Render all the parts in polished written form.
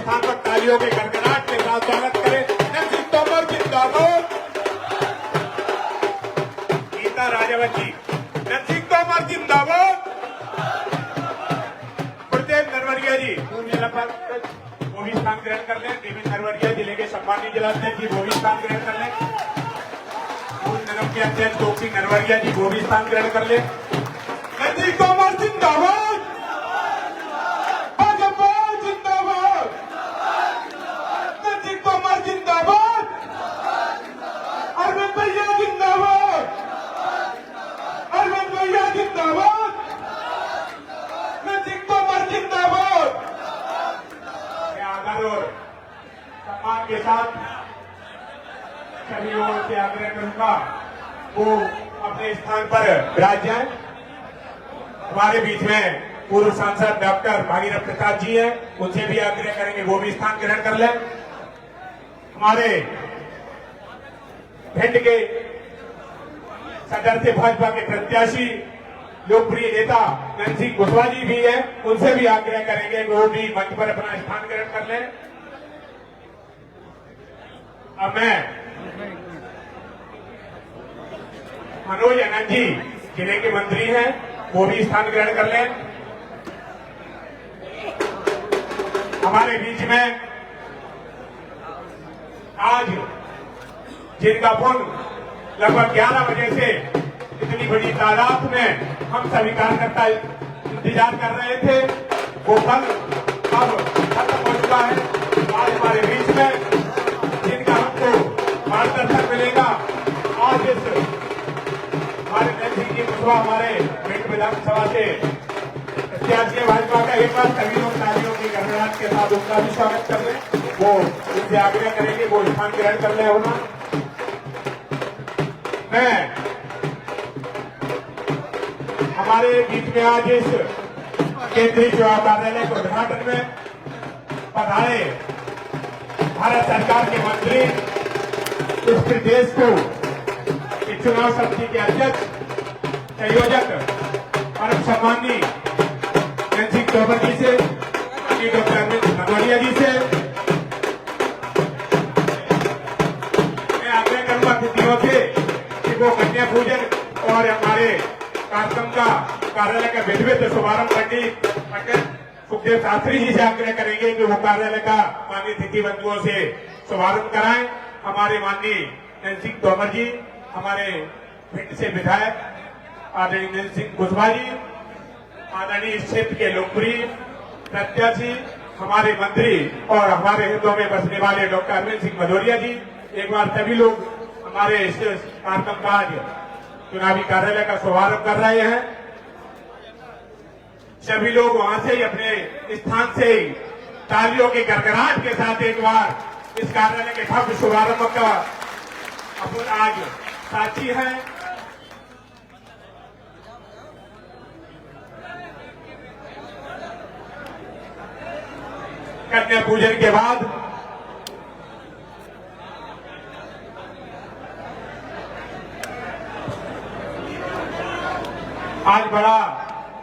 स्थान पर तालियों के गड़गड़ाहट के साथ स्वागत करें। नरसिंह तोमर जिंदाबाद। गीता राजावत जी, नरसिंह तोमर जिंदाबाद। गुरुदेव नरवरिया जी वो भी स्थान ग्रहण कर लें। देवेंद्र नरवरिया जिले के सम्मानित जिलाध्यक्ष जी वो भी स्थान ग्रहण कर लें। पूर्व निगम के अध्यक्ष टोपी नरवरिया जी वो भी स्थान ग्रहण कर लें। नरसिंह तोमर जिंदाबाद। सम्मान के साथ सभी लोगों से आग्रह करूंगा वो अपने स्थान पर विराज जाएं। हमारे बीच में पूर्व सांसद डॉक्टर भागीरथ प्रसाद जी हैं, उनसे भी आग्रह करेंगे वो भी स्थान ग्रहण कर लें। हमारे भिंड के सदर से भाजपा के प्रत्याशी लोकप्रिय नेता नरसिंह कुशवाहा जी भी हैं, उनसे भी आग्रह करेंगे वो भी मंच पर अपना स्थान ग्रहण कर लें। अब मैं मनोज आनंद जी जिले के मंत्री हैं, वो भी स्थान ग्रहण कर लें। हमारे बीच में आज जिनका फोन लगभग 11 बजे से इतनी बड़ी तादाद में हम सभी कार्यकर्ता इंतजार कर रहे थे, वो कल अब खत्म हो चुका है। आज हमारे बीच में जिनका हमको मार्गदर्शन मिलेगा, आज इस हमारे नरसिंह जी कुशवाहा हमारे भिंड विधानसभा से प्रत्याशी भाजपा का, एक बार सभी लोग तालियों की गड़गड़ाहट के साथ उनका भी स्वागत कर लें। वो उनसे आग्रह करेंगे वो स्थान ग्रहण कर ले होना। मैं हमारे बीच में आज इस केंद्रीय चुनाव कार्यालय के उद्घाटन में पधारे भारत सरकार के मंत्री, इस प्रदेश को चुनाव समिति के अध्यक्ष, संयोजक परम सम्मानी नरसिंह तोमर जी से, डॉक्टर नरवरिया जी से मैं आग्रह करूंगा अतिथियों से कि वो कन्या पूजन और हमारे कार्यक्रम का कार्यालय का विधिवत शुभारंभ पंडित सुखदेव शास्त्री जी से आग्रह करेंगे कि वो कार्यालय का माननीय अतिथि बंधुओं से शुभारंभ कराएं। हमारे माननीय नरसिंह तोमर जी, हमारे भिंड से विधायक आदरणीय नरसिंह कुशवाहा जी, आदरणीय इस क्षेत्र के लोकप्रिय प्रत्याशी हमारे मंत्री और हमारे हृदयों में बसने वाले डॉक्टर अरविंद सिंह भदौरिया जी, एक बार सभी लोग हमारे इस कार्यक्रम का आज चुनावी कार्यालय का शुभारंभ कर रहे हैं। सभी लोग वहां से ही अपने स्थान से ही तालियों की गड़गड़ाहट के साथ एक बार इस कार्यालय के भव्य शुभारंभ का अपन आज साक्षी है। कन्या पूजन के बाद आज बड़ा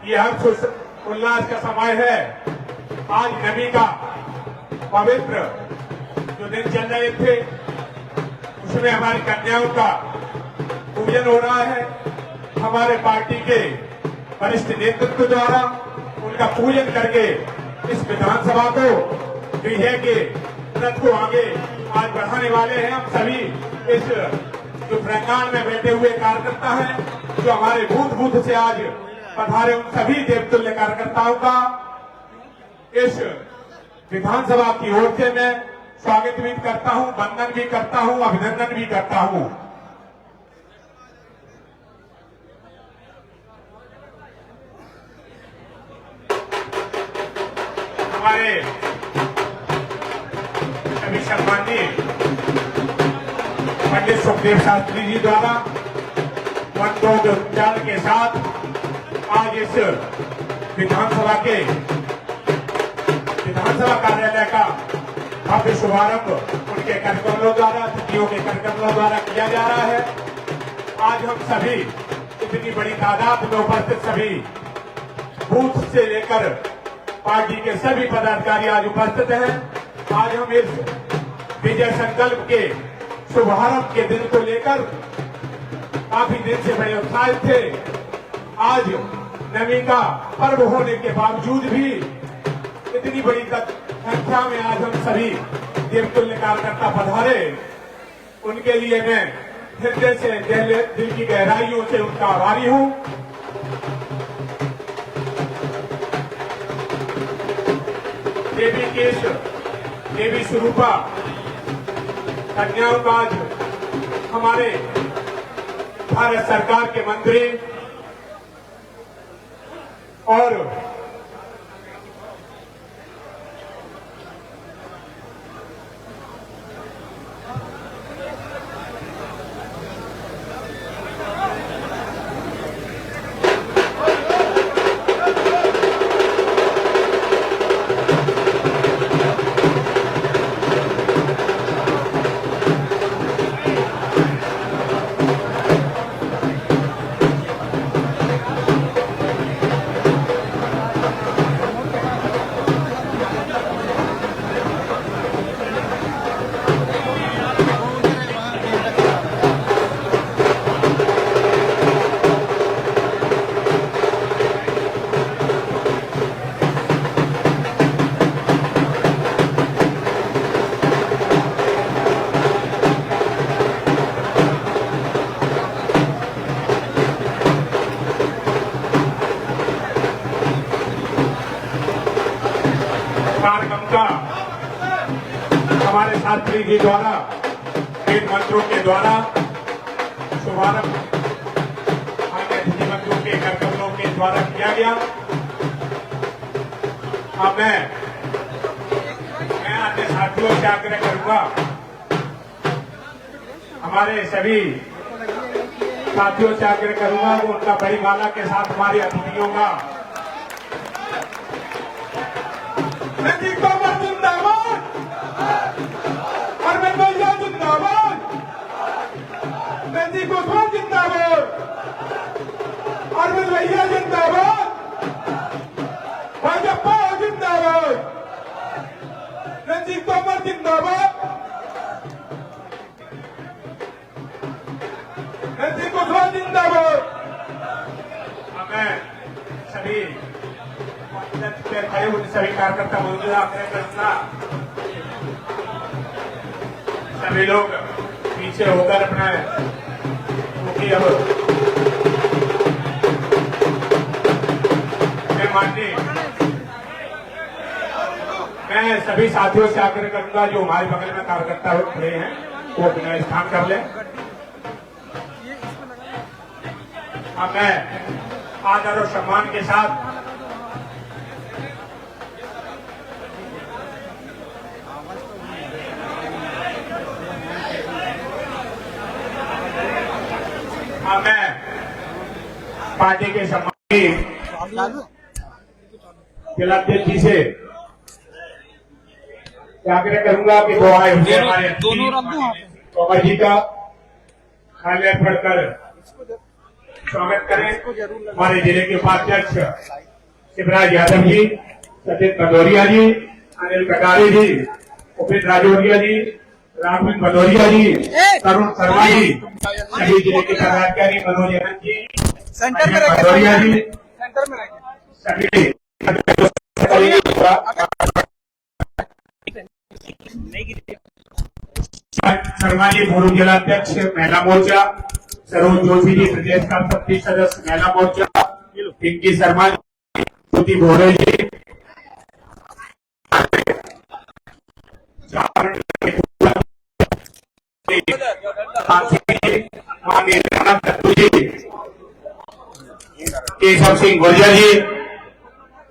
ये हर्ष उल्लास का समय है। आज नबी का पवित्र जो दिन चल रहे थे उसमें हमारी कन्याओं का पूजन हो रहा है। हमारे पार्टी के वरिष्ठ नेतृत्व द्वारा उनका पूजन करके इस विधानसभा को विजय के रथ को आगे आज बढ़ाने वाले हैं। हम सभी इस जो प्रांगण में बैठे हुए कार्यकर्ता हैं, जो हमारे बूथ बूथ से आज पधारे, उन सभी देवतुल्य कार्यकर्ताओं का इस विधानसभा की ओर से मैं स्वागत भी करता हूं, वंदन भी करता हूं, अभिनंदन भी करता हूं। हमारे सभी सम्मानीय पंडित सुखदेव शास्त्री जी द्वारा वंदोपचार के साथ आज इस विधानसभा कार्यालय का भव्य शुभारंभ उनके कार्यक्रमों द्वारा, अतिथियों के कार्यक्रमों द्वारा किया जा रहा है। आज हम सभी इतनी बड़ी तादाद में उपस्थित सभी बूथ से लेकर पार्टी के सभी पदाधिकारी आज उपस्थित हैं। आज हम इस विजय संकल्प के शुभारंभ के दिन को लेकर काफी दिन से बड़े उत्साहित थे। आज नवी का पर्व होने के बावजूद भी इतनी बड़ी संख्या में आज हम सभी देवतुल्य कार्यकर्ता पधारे, उनके लिए मैं हृदय से दिल की गहराइयों से उनका आभारी हूं। देवी केश, देवी स्वरूपा कन्याओं का आज हमारे भारत सरकार के मंत्री और कार्यक्रम का हमारे साथी जी द्वारा वेद मंत्रों के द्वारा शुभारंभ अन्य अतिथि मंत्रों के कर्तव्यों के द्वारा किया गया। अब मैं अन्य साथियों से आग्रह करूंगा, हमारे सभी साथियों से आग्रह करूंगा वो उनका बड़ी माला के साथ हमारे अतिथियों का नदी तोमर जिंदाबाद, अरविंद भैया जिंदाबाद, नदी कुशवाहा जिंदाबाद, अरविंद भैया जिंदाबाद, भाजपा जिंदाबाद, नदी तोमर जिंदाबाद, नदी कुशवाहा जिंदाबाद। मैं सभी खड़े हुए सभी कार्यकर्ता मौजूद आग्रह करूंगा, सभी लोग पीछे होकर अपना क्योंकि अब मैं सभी साथियों से आग्रह करूंगा जो हमारे बगल में कार्यकर्ता खड़े हैं वो अपना स्थान कर लें। अब मैं आदर और सम्मान के साथ मैं पार्टी के सम्मानी जिलाध्यक्ष जी से आग्रह करूंगा कि वो आए हुए हमारे तोमर जी का माल्यार्पण कर स्वागत करें। हमारे जिले के उपाध्यक्ष शिवराज यादव जी, सचिन भदौरिया जी, अनिल कटारे जी, उपेंद्र राजौरिया जी, राहुल भदौरिया जी, तरुण शर्मा जी, सभी जिले के पदाधिकारी मनोज आनंद जी, भदौरिया जी, सभी शर्मा जी पूर्व जिलाध्यक्ष महिला मोर्चा, सरोज जोशी जी प्रदेश का समिति सदस्य महिला मोर्चा, पिंकी शर्मा जी, ज्योति बोरे जी, केशव सिंह गुर्जर जी,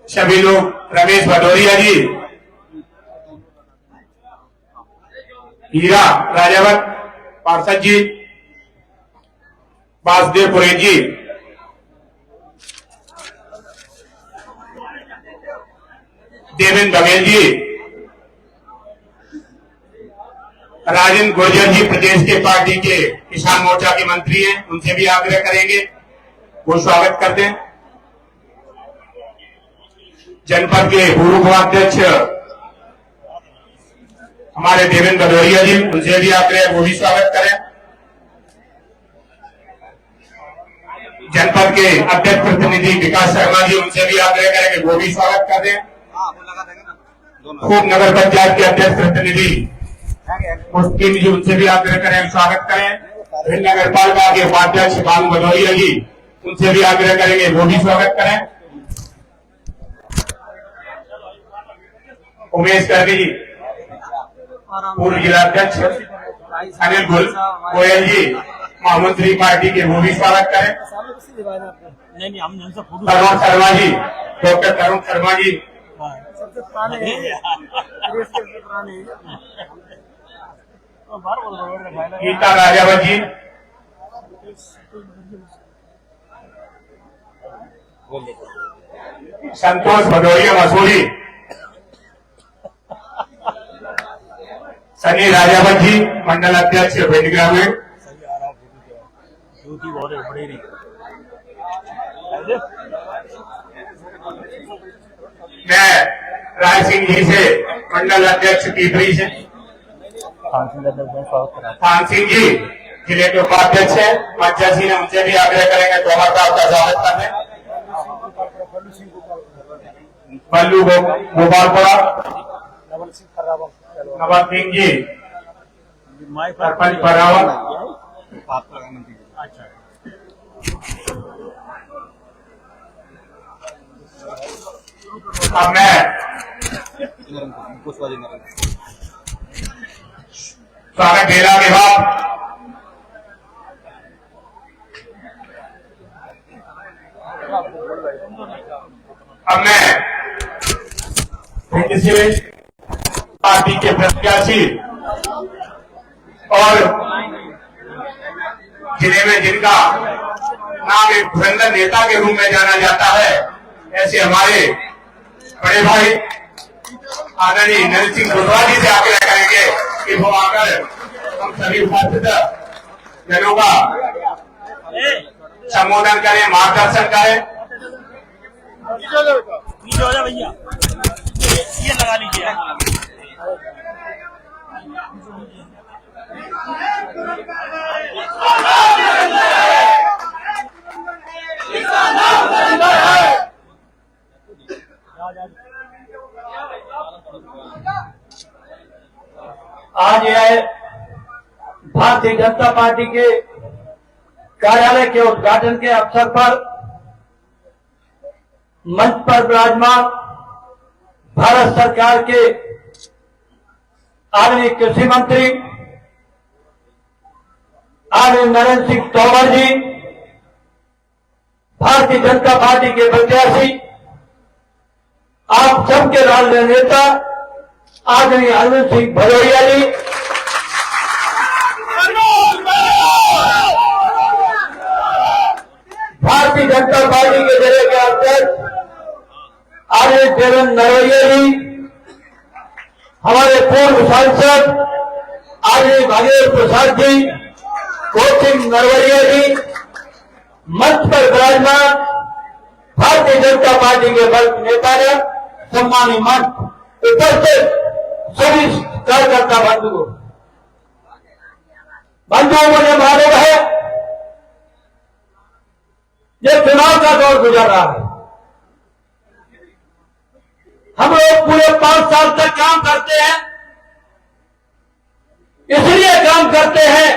सभी लोग, रमेश भदौरिया जी, हीरा राजावत पार्षद जी, वासुदेव पुरेन जी, देवेंद्र बघेल जी, राजेंद्र गुर्जर जी प्रदेश के पार्टी के किसान मोर्चा के मंत्री हैं, उनसे भी आग्रह करेंगे वो स्वागत कर दें। जनपद के पूर्व उपाध्यक्ष हमारे देवेंद्र भदौरिया जी, उनसे भी आग्रह वो भी स्वागत करें। जनपद के अध्यक्ष प्रतिनिधि विकास शर्मा जी, उनसे भी आग्रह करेंगे वो भी स्वागत कर दें। खूब नगर पंचायत के अध्यक्ष प्रतिनिधि मुस्किन जी, उनसे भी आग्रह करें स्वागत करें। भिंड नगर पालिका के उपाध्यक्ष बाबू भदौरिया जी, उनसे भी आग्रह करेंगे वो भी स्वागत करें। उमेश कर्मी जी, पूर्व जिलाध्यक्ष अनिल गोयल जी, महामंत्री पार्टी के वो भी स्वागत करें। तरुण शर्मा जी, डॉक्टर तरुण शर्मा जी, गीता राजावत जी, संतोष भदौरिया मसूरी, सनी राजावत जी, मंडल अध्यक्ष भिंड ग्रामीण। मैं राय सिंह जी से मंडल अध्यक्ष टीपरी से, थान सिंह जी जिले के उपाध्यक्ष है, मज्जा सिंह ने उनसे भी आग्रह करेंगे तो हमारे साहब का स्वागत करने। बल्लू गोपालपुरा, नवाब सिंह जी, सरपंच बरावर। अब मैं स्वागत दे रहा के बाद अब मैं भिंड से पार्टी के प्रत्याशी और जिले में जिनका नाम एक धुरंधर नेता के रूप में जाना जाता है, ऐसे हमारे बड़े भाई आदरणीय नरेंद्र सिंह गुटवा जी से आग्रह करेंगे कि वो आकर हम सभी उपस्थित जनों का संबोधन करें, मार्गदर्शन करें। भैया ये लगा लीजिए। आज यह भारतीय जनता पार्टी के कार्यालय के उद्घाटन के अवसर पर मंच पर विराजमान भारत सरकार के आदरणीय कृषि मंत्री आदरणीय नरेंद्र सिंह तोमर जी, भारतीय जनता पार्टी के प्रत्याशी, आप सबके राष्ट्रीय नेता आदरणीय अरविंद सिंह भदौरिया जी, भारतीय जनता पार्टी के जिले के अध्यक्ष आदरणीय देवेंद्र नरवैया जी, हमारे पूर्व सांसद आदरणीय भागेश प्रसाद जी, कोचिंग नरवैया जी, मंच पर विराजमान भारतीय जनता पार्टी के वरिष्ठ नेता ने, सम्मानित मंच उपस्थित सभी कार्यकर्ता बंधुओं मुझे मालूम है ये चुनाव का दौर गुजर रहा है। हम लोग पूरे 5 साल तक काम करते हैं, इसलिए काम करते हैं,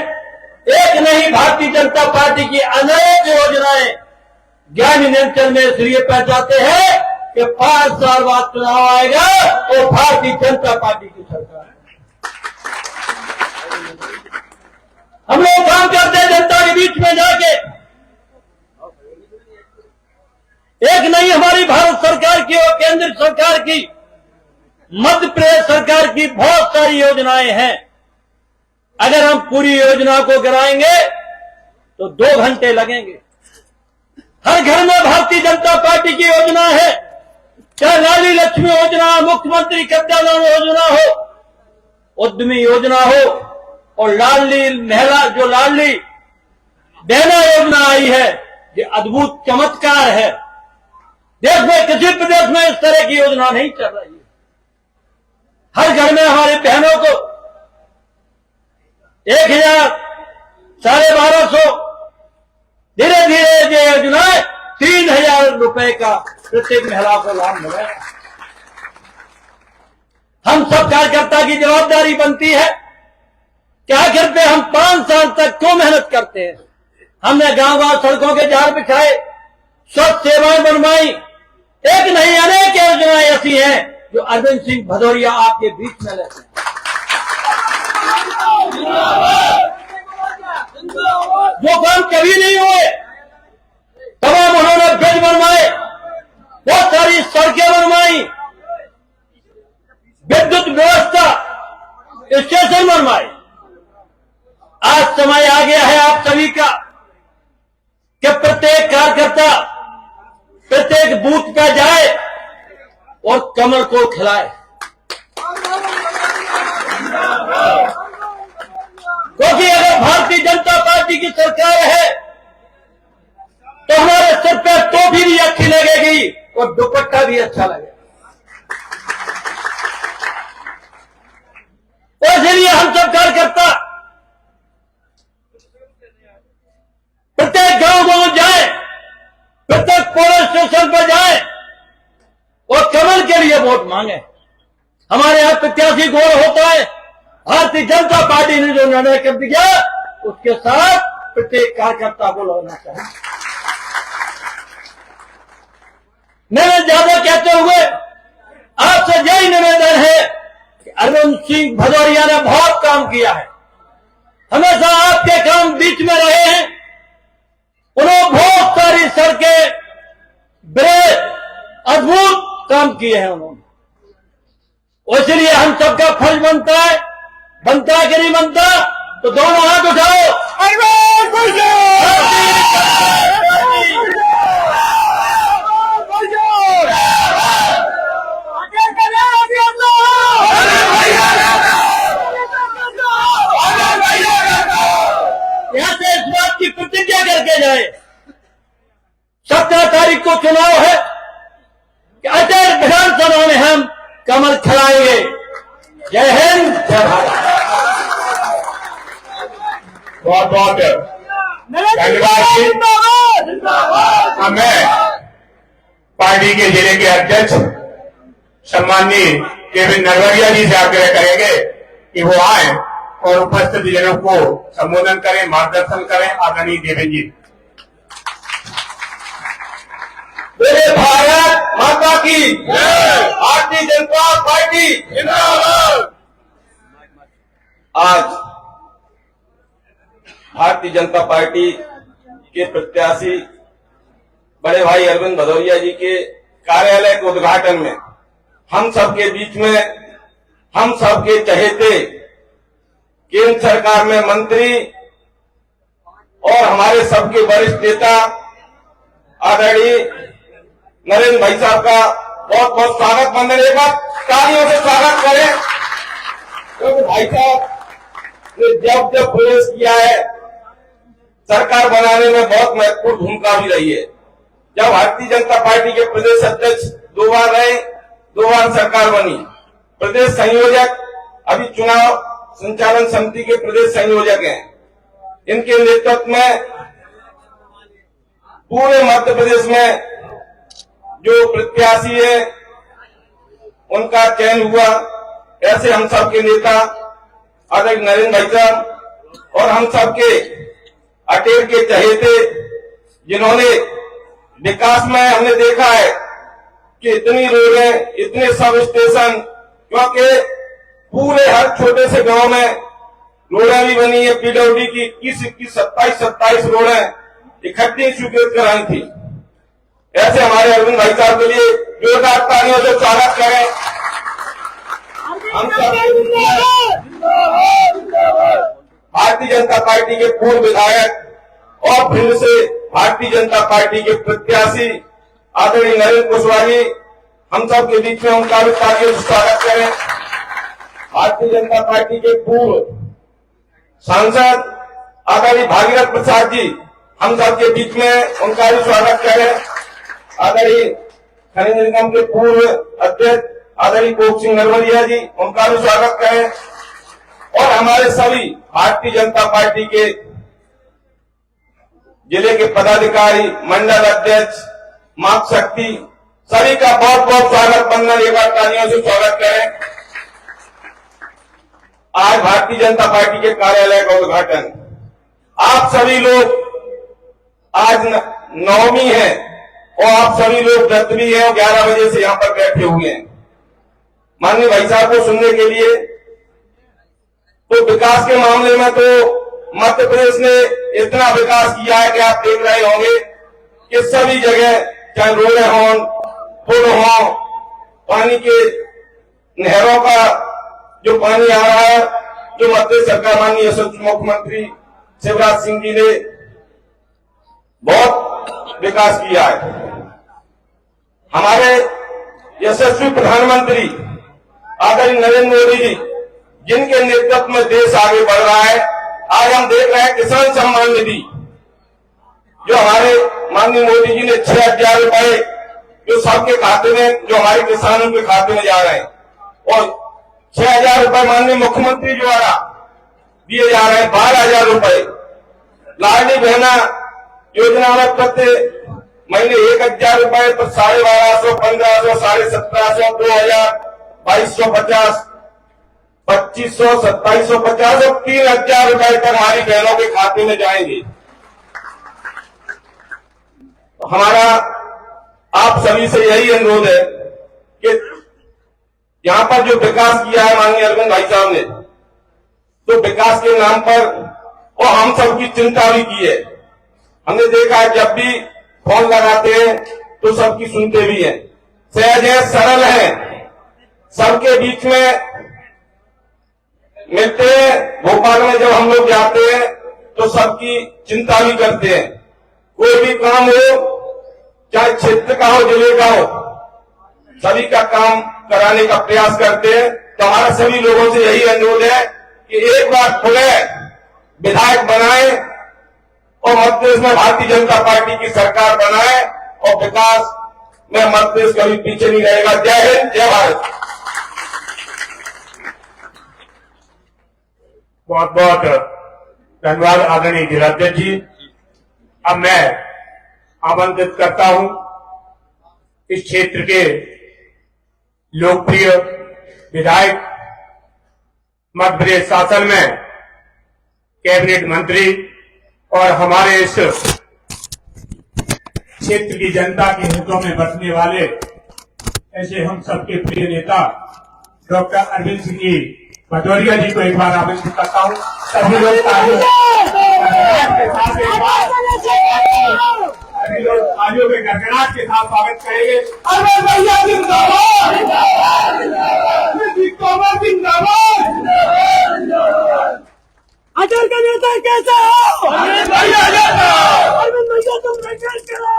एक नहीं भारतीय जनता पार्टी की अनेक योजनाएं ज्ञान नियंत्रण में इसलिए पहुंचाते हैं कि 5 साल बाद चुनाव आएगा तो भारतीय जनता पार्टी की सरकार है। हम लोग काम करते हैं जनता के बीच में जाके, एक नहीं हमारी भारत सरकार की और केंद्र सरकार की, मध्य प्रदेश सरकार की बहुत सारी योजनाएं हैं। अगर हम पूरी योजना को गिनाएंगे तो 2 घंटे लगेंगे। हर घर में भारतीय जनता पार्टी की योजना है, चाहे लाडली लक्ष्मी योजना, मुख्यमंत्री कल्याण योजना हो, उद्यमी योजना हो, और लाडली महिला जो लाडली बहना योजना आई है, ये अद्भुत चमत्कार है। देश में किसी प्रदेश में इस तरह की योजना नहीं चल रही है। हर घर में हमारी बहनों को 1000, 1250, धीरे धीरे ये योजनाएं 3000 रुपए का प्रत्येक महिला को लाभ मिलेगा। हम सब कार्यकर्ता की जवाबदारी बनती है कि आखिर पे हम 5 साल तक क्यों मेहनत करते हैं। हमने गांव-गांव सड़कों के जाल बिछाए, स्वच्छ सेवाएं बनवाई, एक नहीं अनेक योजनाएं ऐसी हैं जो अरविंद सिंह भदौरिया आपके बीच में लेते हैं। जो काम कभी नहीं हुए, तमाम उन्होंने ब्रिज बनवाए, बहुत सारी सड़कें बनवाई, विद्युत व्यवस्था, स्टेशन बनवाए। आज समय आ गया है आप सभी का कि प्रत्येक कार्यकर्ता प्रत्येक बूथ पर जाए और कमल को खिलाए। क्योंकि अगर भारतीय जनता पार्टी की सरकार है तो हमारे सिर पर टोपी भी अच्छी लगेगी और दुपट्टा भी अच्छा लगेगा। इसलिए हम सब कार्यकर्ता प्रत्येक गांव जाए, प्रत्येक पुलिस स्टेशन पर जाए और कमल के लिए वोट मांगे। हमारे यहां प्रत्याशी गोल होता है। भारतीय जनता पार्टी ने जो निर्णय कर दिया उसके साथ प्रत्येक कार्यकर्ता को लड़ना चाहिए। मैंने ज्यादा कहते हुए आपसे यही निवेदन है कि अरविंद सिंह भदौरिया ने बहुत काम किया है, हमेशा आपके काम बीच में रहे हैं। उन्होंने बहुत सारी सड़कें, ब्रिज, अद्भुत काम किए हैं उन्होंने। इसलिए हम सबका फर्ज बनता है कि नहीं बनता, तो दोनों हाथ उठाओ। यहां से इस बात की प्रतिज्ञा करके जाए, 17 तारीख को चुनाव है कि अजय विधानसभा में हम कमल खिलाएंगे। जय हिंद, जय भारत। बहुत बहुत धन्यवाद जी। हमें पार्टी के जिले के अध्यक्ष सम्माननीय केविन नरवरिया जी से आग्रह करेंगे कि वो आए और उपस्थित जनों को संबोधन करें, मार्गदर्शन करें। आदरणीय देवेंद्र जी। मेरे भारत माता की भारतीय जनता पार्टी जिंदाबाद। आज भारतीय जनता पार्टी के प्रत्याशी बड़े भाई अरविंद भदौरिया जी के कार्यालय के उद्घाटन में हम सबके बीच में, हम सबके चहेते केंद्र सरकार में मंत्री और हमारे सबके वरिष्ठ नेता आदरणीय नरेंद्र भाई साहब का बहुत बहुत स्वागत। बंदन एक बार तालियों से स्वागत करें, क्योंकि भाई साहब ने जब जब प्रवेश किया है सरकार बनाने में बहुत महत्वपूर्ण भूमिका भी रही है। जब भारतीय जनता पार्टी के प्रदेश अध्यक्ष 2 बार रहे, 2 बार सरकार बनी, प्रदेश संयोजक, अभी चुनाव संचालन समिति के प्रदेश संयोजक हैं। इनके नेतृत्व में पूरे मध्य प्रदेश में जो प्रत्याशी है उनका चयन हुआ। ऐसे हम सबके नेता आदरणीय नरेंद्र भाई साहब और हम सबके अटेर के चहेते, जिन्होंने विकास में हमने देखा है कि इतनी रोडें, इतने सब स्टेशन, क्योंकि पूरे हर छोटे से गांव में रोडें भी बनी है। पीडब्ल्यूडी की 21, 27 रोडें इकट्ठी स्वीकृत कराई थी। ऐसे हमारे अरविंद भाई साहब के लिए जोरदार तालियों से स्वागत करें। हम सब भारतीय जनता पार्टी के पूर्व विधायक और भिंड से भारतीय जनता पार्टी के प्रत्याशी आदरणीय नरेंद्र कुशवाहा जी, हम सब के बीच में उनका भी तालियों से स्वागत करें। भारतीय जनता पार्टी के पूर्व सांसद आदरणीय भागीरथ प्रसाद जी, हम सब के बीच में उनका भी स्वागत करें। आदरणीय खनिज निगम के पूर्व अध्यक्ष आदरणीय कोक सिंह नरवरिया जी, उनका भी स्वागत करें। और हमारे सभी भारतीय जनता पार्टी के जिले के पदाधिकारी, मंडल अध्यक्ष, माप शक्ति, सभी का बहुत बहुत स्वागत, वंदन, एक बार तालियों से स्वागत करें। आज भारतीय जनता पार्टी के कार्यालय का उद्घाटन, आप सभी लोग, आज नवमी है और आप सभी लोग व्रत भी हैं और 11 बजे से यहां पर बैठे हुए हैं माननीय भाई साहब को सुनने के लिए। तो विकास के मामले में तो मध्य प्रदेश ने इतना विकास किया है कि आप देख रहे होंगे कि सभी जगह, चाहे रोडें हों, पुल हों, पानी के नहरों का जो पानी आ रहा है, जो मध्य सरकार माननीय मुख्यमंत्री शिवराज सिंह जी ने बहुत विकास किया है। हमारे यशस्वी प्रधानमंत्री आदरणीय नरेंद्र मोदी जी, जिनके नेतृत्व में देश आगे बढ़ रहा है, आज हम देख रहे हैं किसान सम्मान निधि जो हमारे माननीय मोदी जी ने 6,000 रुपए जो सबके खाते में, जो हमारे किसानों के खाते में जा रहे हैं, और 6,000 रुपए माननीय मुख्यमंत्री द्वारा दिए जा रहे हैं, 12,000 रुपए लाडली बहना योजना में प्रति महीने 1,000 रुपए पर 12,500, 1,500, 17,500, 2,000, 2,250, 2,500, 2,750 और 3,000 रुपए तक हमारी बहनों के खाते में जाएंगे। तो हमारा आप सभी से यही अनुरोध है कि यहां पर जो विकास किया है माननीय अरविंद भाई साहब ने, तो विकास के नाम पर और हम सबकी चिंता भी की है। हमने देखा है जब भी फोन लगाते हैं तो सबकी सुनते भी हैं, सहज है, सरल है, सबके बीच में मिलते हैं। भोपाल में जब हम लोग जाते हैं तो सबकी चिंता भी करते हैं, कोई भी काम हो, चाहे क्षेत्र का हो, जिले का हो, सभी का काम कराने का प्रयास करते हैं। तो हमारा सभी लोगों से यही अनुरोध है कि एक बार खुले विधायक बनाए और मध्य प्रदेश में भारतीय जनता पार्टी की सरकार बनाए और विकास में मध्य प्रदेश कभी पीछे नहीं रहेगा। जय हिंद, जय भारत। बहुत बहुत धन्यवाद आदरणीय जिलाध्यक्ष जी। अब मैं आमंत्रित करता हूं इस क्षेत्र के लोकप्रिय विधायक, मध्य प्रदेश शासन में कैबिनेट मंत्री और हमारे इस क्षेत्र की जनता के हितों में बसने वाले ऐसे हम सबके प्रिय नेता डॉक्टर अरविंद सिंह जी भदौरिया जी को एक बार आमंत्रित करता हूं। सभी लोग तालियों में गड़गड़ाहट के साथ स्वागत करेंगे। अरविंद भैया जिंदाबाद, जिंदाबाद। अजर का नेता कैसे हो? अरविंद भैया अरविंद भैया तुम प्रचार करो।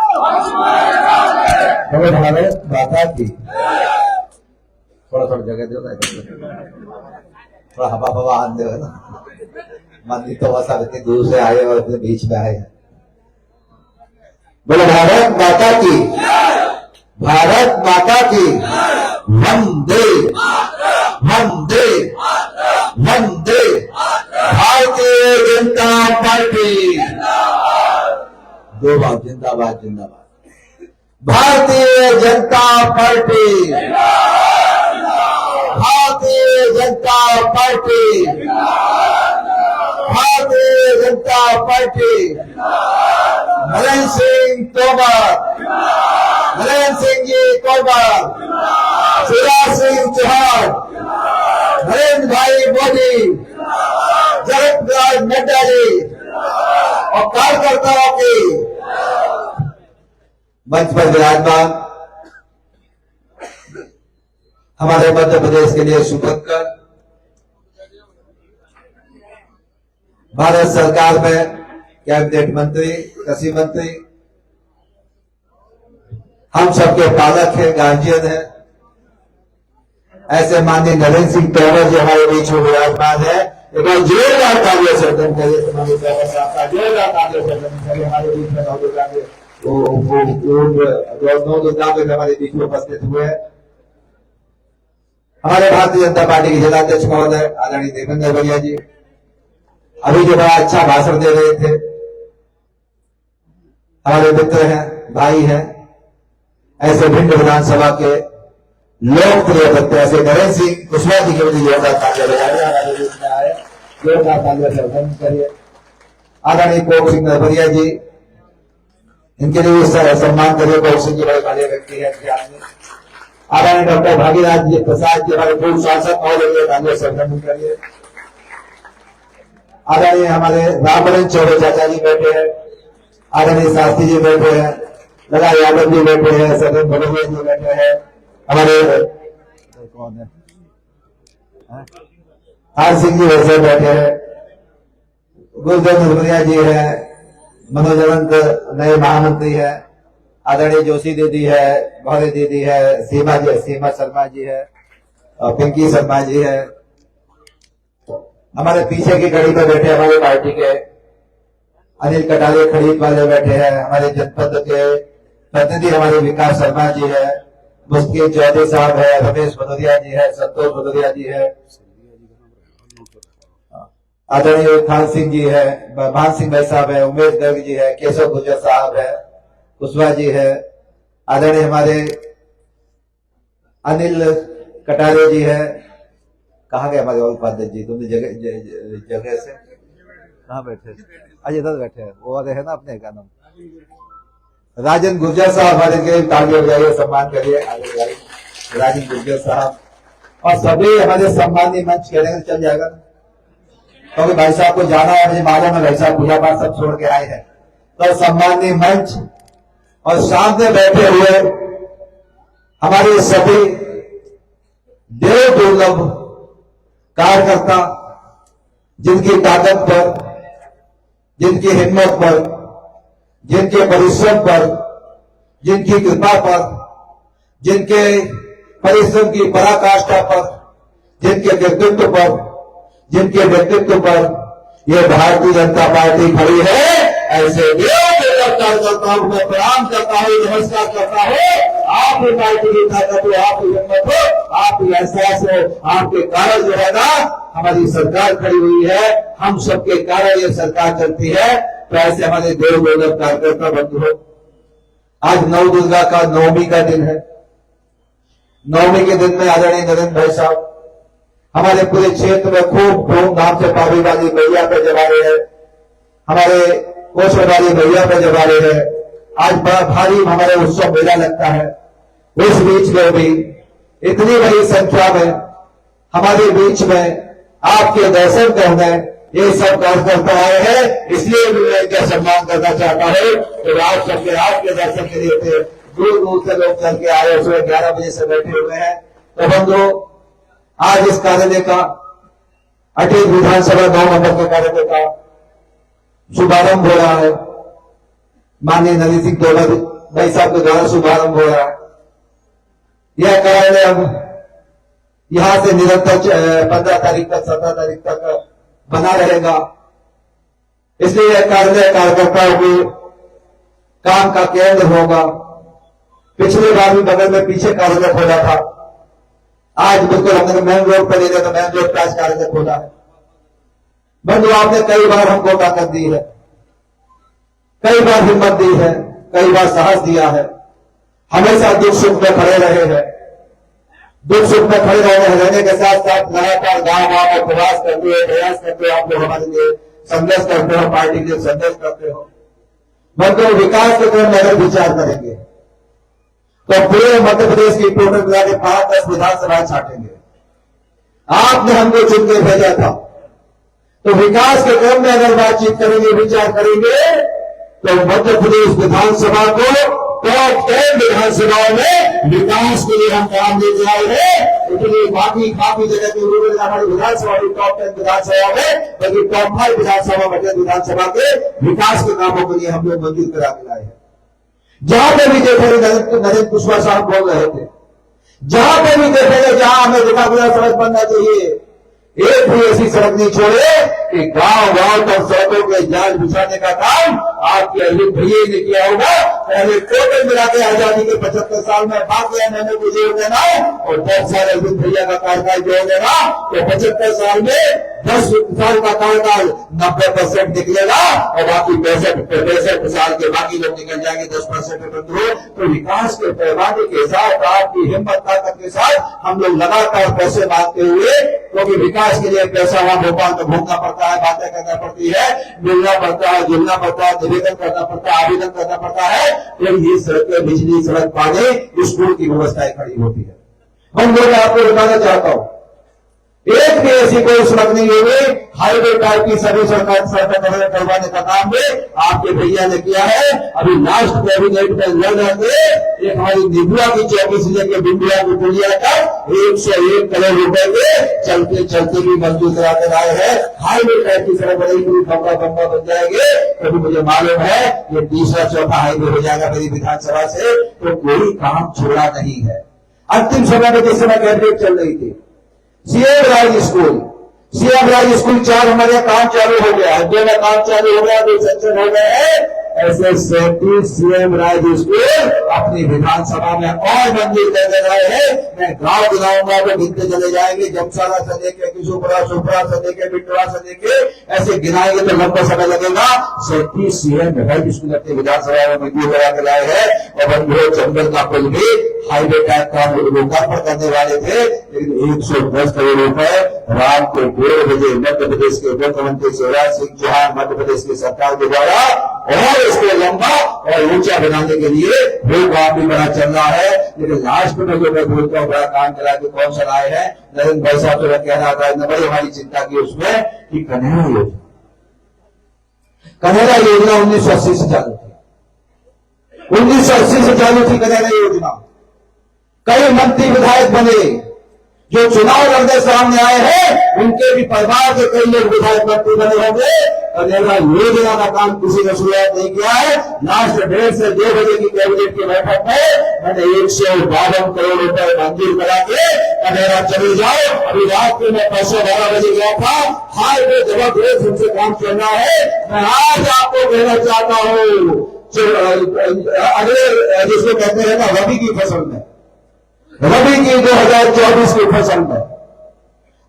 भारत माता की, थोड़ा जगह दो, थोड़ा हवा आने दो ना। मंदिर तो वैसा इतनी दूर से आए और इतने बीच में आए हैं। बोलो भारत माता की, भारत माता की, वंदे वंदे वंदे भारतीय जनता पार्टी। दो बार जिंदाबाद, जिंदाबाद Bharatiya Janata party, Bharatiya Janata party, Bharatiya Janata party. Narendra Singh Tomar, Narendra Singh ji Tomar, Shivraj Singh Chauhan, Narendra भाई मोदी, जगत प्रकाश नड्डा जी और कार्यकर्ताओं की मंच पर विराजमान हमारे मध्य प्रदेश के लिए सुभंकर, भारत सरकार में कैबिनेट मंत्री, कृषि मंत्री, हम सबके पालक हैं, गार्जियन हैं, ऐसे माननीय नरेंद्र सिंह तोमर जी हमारे बीच में विराजमान है। एक बार जोरदार तालियों से जोरदार तालियों से हमारे बीच में नौ दुर्गा हमारे बीच में उपस्थित हुए हैं। हमारे भारतीय जनता पार्टी के जिलाध्यक्ष महोदय आदरणीय देवेंद्र भैया जी अभी जो बड़ा अच्छा भाषण दे रहे थे, हमारे मित्र हैं, भाई हैं, ऐसे भिंड विधानसभा के लोकप्रिय प्रत्याशी नरेंद्र सिंह कुशवाहा जी के लिए जोरदार तालियां बजाइए, जोरदार तालियां से अभिनंदन करिए। आदरणीय कोक सिंह नरवरिया जी, इनके लिए सम्मान करिए। कोक सिंह जी बड़े बड़े व्यक्ति है। आदरणीय डॉक्टर भागीराज जी प्रसाद जी हमारे पूर्व सांसद महोदय, तालियों से अभिनंदन करिए। आदरणीय हमारे रामबरन चौबे चाचा जी बैठे हैं, आदरणीय शास्त्री जी बैठे हैं, लगा यादव जी बैठे हैं, सदन भगवत जी बैठे हैं, हमारे कौन है आर सिंह जी वैसे बैठे हैं, गुलजन नरवरिया जी है, मनोज अनंत नए महामंत्री है, आदरणीय जोशी दीदी है, गौरी दीदी है, सीमा शर्मा जी है, और पिंकी शर्मा जी है। हमारे पीछे की कड़ी पर बैठे हमारे पार्टी के अनिल कटारिया खरीद वाले बैठे हैं, हमारे जनपद के प्रतिनिधि हमारे विकास शर्मा जी है, मुस्किन चौधरी साहब है, रमेश भदौरिया जी है, संतोष भदौरिया जी है, आदरणीय खान सिंह जी है, भान सिंह भाई साहब है, उमेश गर्ग जी है, केशव गुर्जर साहब है, कुशवाहा जी है, आदरणीय हमारे अनिल कटारे जी है। कहाँ गए हमारे और उपाध्यक्ष जी? तुमने जगह से कहाँ बैठे? आज इधर बैठे हैं, वो वाले है ना अपने का नाम राजन गुर्जर साहब, हमारे के तालियां बजाइए, सम्मान करिए राजन गुर्जर साहब। और सभी हमारे सम्मानीय मंच कहने चल जाएगा, क्योंकि भाई साहब को जाना है, मुझे मालूम है भाई साहब पूजा पाठ सब छोड़ के आए हैं। तो सम्मानीय मंच और सामने बैठे हुए हमारे सभी देव दुर्लभ कार्यकर्ता, जिनकी ताकत पर, जिनकी हिम्मत पर, जिनके परिश्रम पर, जिनकी कृपा पर, जिनके परिश्रम की पराकाष्ठा पर, जिनके व्यक्तित्व पर, जिनके व्यक्तित्व पर यह भारतीय जनता पार्टी खड़ी है, ऐसे कार्यकर्ताओं को प्रणाम करता हूँ, नमस्कार करता हूँ। आपकी पार्टी की ताकत हो, आपकी हिम्मत हो, आपकी एहसास हो, आपके कारण जो है ना हमारी सरकार खड़ी हुई है, हम सबके कारण ये सरकार चलती है। तो ऐसे हमारे देव दुर्लभ कार्यकर्ता बंधु हो, आज नव दुर्गा का नवमी का दिन है। नवमी के दिन में आदरणीय नरेंद्र भाई साहब हमारे पूरे क्षेत्र में खूब धूमधाम से पावी वाली मैया पे जमा रहे हैं, हमारे कोशल वाली मैया पे जमा रहे हैं। आज बड़ा भारी हमारे उत्सव मेला लगता है। उस बीच में भी इतनी बड़ी संख्या में हमारे बीच में आपके दर्शन करने ये सब कार्यकर्ता आए हैं, इसलिए मैं इनका सम्मान करना चाहता हूँ। तो आप सबके आपके दर्शन के लिए थे, दूर दूर से लोग चल के आए, सुबह 11 बजे से बैठे हुए हैं। तो बंधु, आज इस कार्यालय का अटल विधानसभा 9 नंबर के कार्यालय का शुभारंभ हो रहा है। माननीय नरेंद्र सिंह तोमर भाई साहब के द्वारा शुभारंभ हो रहा है। यह कार्यालय अब यहां से निरंतर 15 तारीख तक 17 तारीख तक बना रहेगा। इसलिए यह कार्यालय कार्यकर्ताओं के काम का केंद्र होगा। पिछले बार भी बगल में पीछे कार्यालय खोला था, आज बिल्कुल हमने मेन रोड पर ले गए तो मेन रोड पर आज कार्यालय खोला है। बंधु, आपने कई बार हमको ताकत दी है, कई बार हिम्मत दी है, कई बार साहस दिया है, हमेशा दुख सुख में खड़े रहे हैं। दुख सुख में खड़े रहने के साथ साथ लगातार गांव गांव में प्रयास करते हो, आप लोग हमारे लिए संघर्ष करते हो, पार्टी के लिए संघर्ष करते हो। बंधु, विकास के क्रम में अगर विचार करेंगे तो पूरे मध्य प्रदेश की टोटल मिला के 5-10 विधानसभाएं छाटेंगे। आपने हमको चुन के भेजा था, तो विकास के क्रम में अगर बातचीत करेंगे, विचार करेंगे, तो मध्य प्रदेश विधानसभा को टॉप 10 विधानसभाओं में विकास के लिए हम काम लेके आए हैं। इसलिए काफी जगह के हमारी विधानसभा टॉप 10 विधानसभा में, बल्कि टॉप 5 विधानसभा बजट विधानसभा के विकास के कामों के लिए हम लोग मंजूर करा के लाए हैं। जहां पे भी देखेंगे नरेंद्र कुशवाहा साहब बोल रहे थे, जहां पे भी देखेंगे जहां हमें विकास सड़क बनना चाहिए, एक भी ऐसी सड़क नहीं छोड़े कि गांव गांव तक सड़कों के जाल बिछाने का काम आपके अरविंद भैया ने किया होगा। पहले टोटल मिला के आजादी के 75 साल में बाकी मैंने को जोड़ देना और 10 साल अरविंद भैया का कार्यकाल जोड़ देना तो 75 साल में 10 साल का कार्यकाल 90% निकलेगा और बाकी 65 साल के बाकी लोग निकल जाएंगे 10% में बंद हो। तो विकास के पैमाने के साथ आपकी हिम्मत ताकत के साथ हम लोग लगातार पैसे मांगते हुए, क्योंकि विकास के लिए पैसा वहां भोपाल में घूमना पड़ता है, बातें करना पड़ती है, मिलना पड़ता है, जुलना पड़ता है, निवेदन करना पड़ता है, आवेदन करना पड़ता है, फिर ये सड़कें, बिजली, सड़क, पानी, स्कूल की व्यवस्थाएं खड़ी होती है। हम लोग आपको बताना चाहता हूं, एक भी ऐसी कोई सड़क नहीं होगी। हाईवे टाइप की सभी सड़कें करवाने का काम भी आपके भैया ने किया है। अभी लास्ट कैबिनेट में लड़ रहे थे, एक हमारी निबुआ की चौकी से लेकर बिंदुआ की पुलिया तक 101 करोड़ रुपए के चलते चलते भी मंजूर करा कर आए हैं। हाईवे टाइप की सड़क बड़ी पूरी खंबा खंबा बन जाएंगे। कभी मुझे मालूम है ये तीसरा चौथा हाईवे हो जाएगा मेरी विधानसभा से, तो कोई काम छोड़ा नहीं है। अंतिम समय में जिस समय कैबिनेट चल रही थी, सीएम राज स्कूल 4 हमारे काम चालू हो गया है, 2 में काम चालू हो गया, 2 सेक्शन हो गए हैं। ऐसे 37 सीएम राज स्कूल अपनी विधानसभा में और मंजूर कर दे रहे हैं। मैं गांव गिनाऊंगा तो गिनते चले जाएंगे, जमसारा से लेके किशोपुरा, सुपरा से लेके बिटवा से लेके ऐसे गिनाएंगे तो लंबा समय लगेगा। 37 सीएम राज स्कूल अपनी विधानसभा में मंजूर करा के लाए हैं। और बंधुओं, चंबल का पुल भी हाईवे टाइप का लोकार्पण करने वाले थे, लेकिन 110 करोड़ रुपए रात को 1:30 बजे मध्य प्रदेश के मुख्यमंत्री शिवराज सिंह चौहान, मध्य प्रदेश की सरकार के द्वारा और इसको लंबा और ऊंचा बनाने के लिए वो काम भी बड़ा चल रहा है। लेकिन लास्ट में जो मैं बोलता हूँ बड़ा काम करा के कौन सा आए हैं, नरेंद्र भाई साहब तो कह रहा था, बड़ी हमारी चिंता की उसमें कि कन्हैया योजना 1980 से चालू थी, 1980 से चालू थी कन्हैया योजना। कई मंत्री विधायक बने, जो चुनाव लड़ने सामने आए हैं उनके भी परिवार के कई लोग विधायक मंत्री बने होंगे। कन्हैया योजना का काम किसी ने शुरुआत नहीं किया है। लास्ट 1:30 से 2 बजे की कैबिनेट की बैठक में मैंने 152 करोड़ रुपए मंजूर करा के कन्हैया चले जाओ। अभी रात में मैं 12 बजे गया था, हाईवे जबरदस्त उनसे काम चल रहा है। मैं आज आपको कहना चाहता हूँ, अगले जिसको कहते हैं ना रबी की फसल में, रबी की 2024 की फसल में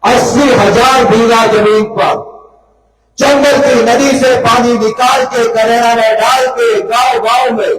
80,000 बीघा जमीन पर चंबल की नदी से पानी निकाल के करेड़ा में डाल के गांव गांव में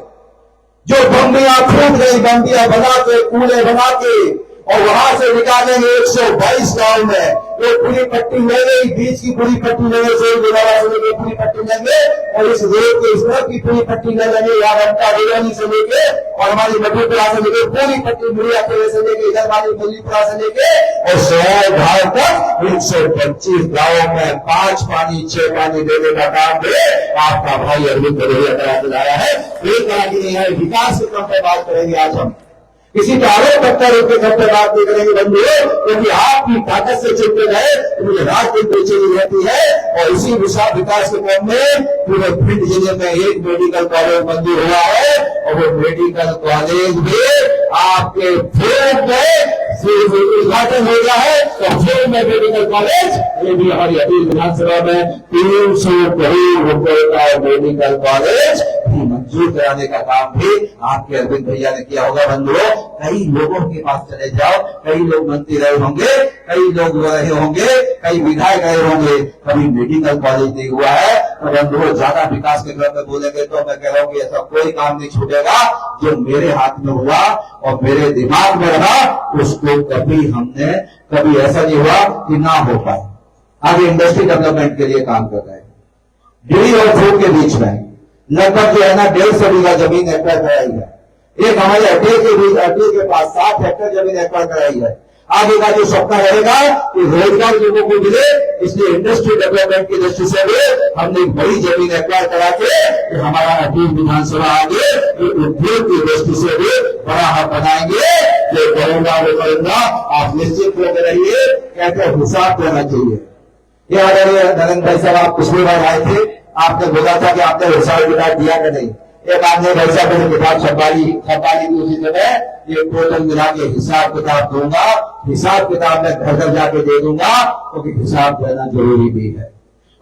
जो बम्बियां फूट गई, बम्बियां बना के, कूड़े बना के, और वहां से निकालेंगे 122 गांव में। वो पूरी पट्टी ले गई, बीच की पूरी पट्टी लेंगे, से गुलाबा से लेके पूरी पट्टी लेंगे, और इस रोड के इस तरफ की पूरी पट्टी ले लेंगे, यहाँ रमता रेवानी से लेके और हमारी मधुपुरा से लेके पूरी पट्टी मुड़िया किले से लेके इधर हमारी मधुपुरा से लेके और शहर भाव तक 125 गांवों में 5 पानी 6 पानी देने का काम भी आपका भाई अरविंद भदौरिया करा के लाया है। एक तरह की नहीं है। विकास के क्रम पर बात करेंगे आज हम, किसी का आरोप पत्थर के घर पर बात नहीं करेंगे बंधुओं, क्योंकि आपकी ताकत से चलते रहे तो मुझे रात दिन बेचैनी रहती है। और इसी विशाल विकास के क्रम में पूरे भिंड जिले में एक मेडिकल कॉलेज मंजूर हुआ है, और वो मेडिकल कॉलेज भी आपके फेर में उद्घाटन हो गया है। तो फेर में मेडिकल कॉलेज, ये भी हमारी अपील विधानसभा में 300 करोड़ रुपए का मेडिकल कॉलेज मंजूर कराने का काम भी आपके अरविंद भैया ने किया होगा। बंधुओं, कई लोगों के पास चले जाओ, कई लोग मंत्री रहे होंगे, कई लोग रहे होंगे, कई विधायक रहे होंगे, कभी मेडिकल कॉलेज नहीं हुआ है। तो बंधुओं, ज्यादा विकास के क्रम में बोलेंगे तो मैं कह रहा हूँ कि ऐसा कोई काम नहीं छूटेगा। जो मेरे हाथ में हुआ और मेरे दिमाग में रहा उसको कभी ऐसा नहीं हुआ कि ना हो पाए। आगे इंडस्ट्री डेवलपमेंट के लिए काम कर रहे हैं। डेयरी और फूड के बीच में लगभग जो है ना 150 बीघा जमीन एक्वायर कराई है। एक हमारे अड्डे के पास 7 हेक्टेयर जमीन एक्वायर कराई है। आगे का जो सपना रहेगा कि रोजगार लोगों को मिले, इसलिए इंडस्ट्री डेवलपमेंट की दृष्टि से भी हमने बड़ी जमीन एक्वायर करा के हमारा अड्डे विधानसभा आगे उद्योग की दृष्टि से भी बड़ा हब बनाएंगे। जो करूंगा वो करूंगा, आप निश्चित होकर रहिए, कहते हिसाब देना चाहिए। ये आदरणीय नरेंद्र भाई साहब, आप पिछली बार आए थे, आपने बोला था कि आपने हिसाब किताब दिया कि नहीं। एक आदमी भाई साहब ने किताब छपाई की उसी जगह, ये टोटल मिला के हिसाब किताब दूंगा, हिसाब किताब मैं घर घर जाके दे दूंगा, क्योंकि हिसाब देना जरूरी भी है,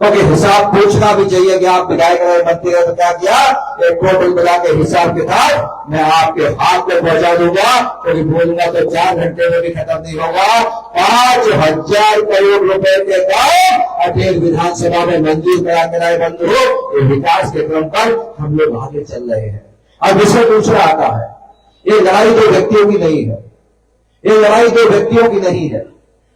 क्योंकि हिसाब पूछना भी चाहिए कि आप विधायक रहे, मंत्री रहे तो क्या किया, एक टोटल मिला के हिसाब किताब मैं आपके हाथ में पहुंचा दूंगा, क्योंकि बोलूंगा तो 4 घंटे में भी खत्म नहीं होगा। 5,000 करोड़ रुपए के काम अटेर विधानसभा में मंजूर करा के लाए बंधु, ये विकास के क्रम पर हम लोग आगे चल रहे हैं। अब विषय दूसरा आता है, ये लड़ाई 2 व्यक्तियों की नहीं है, ये लड़ाई 2 व्यक्तियों की नहीं है।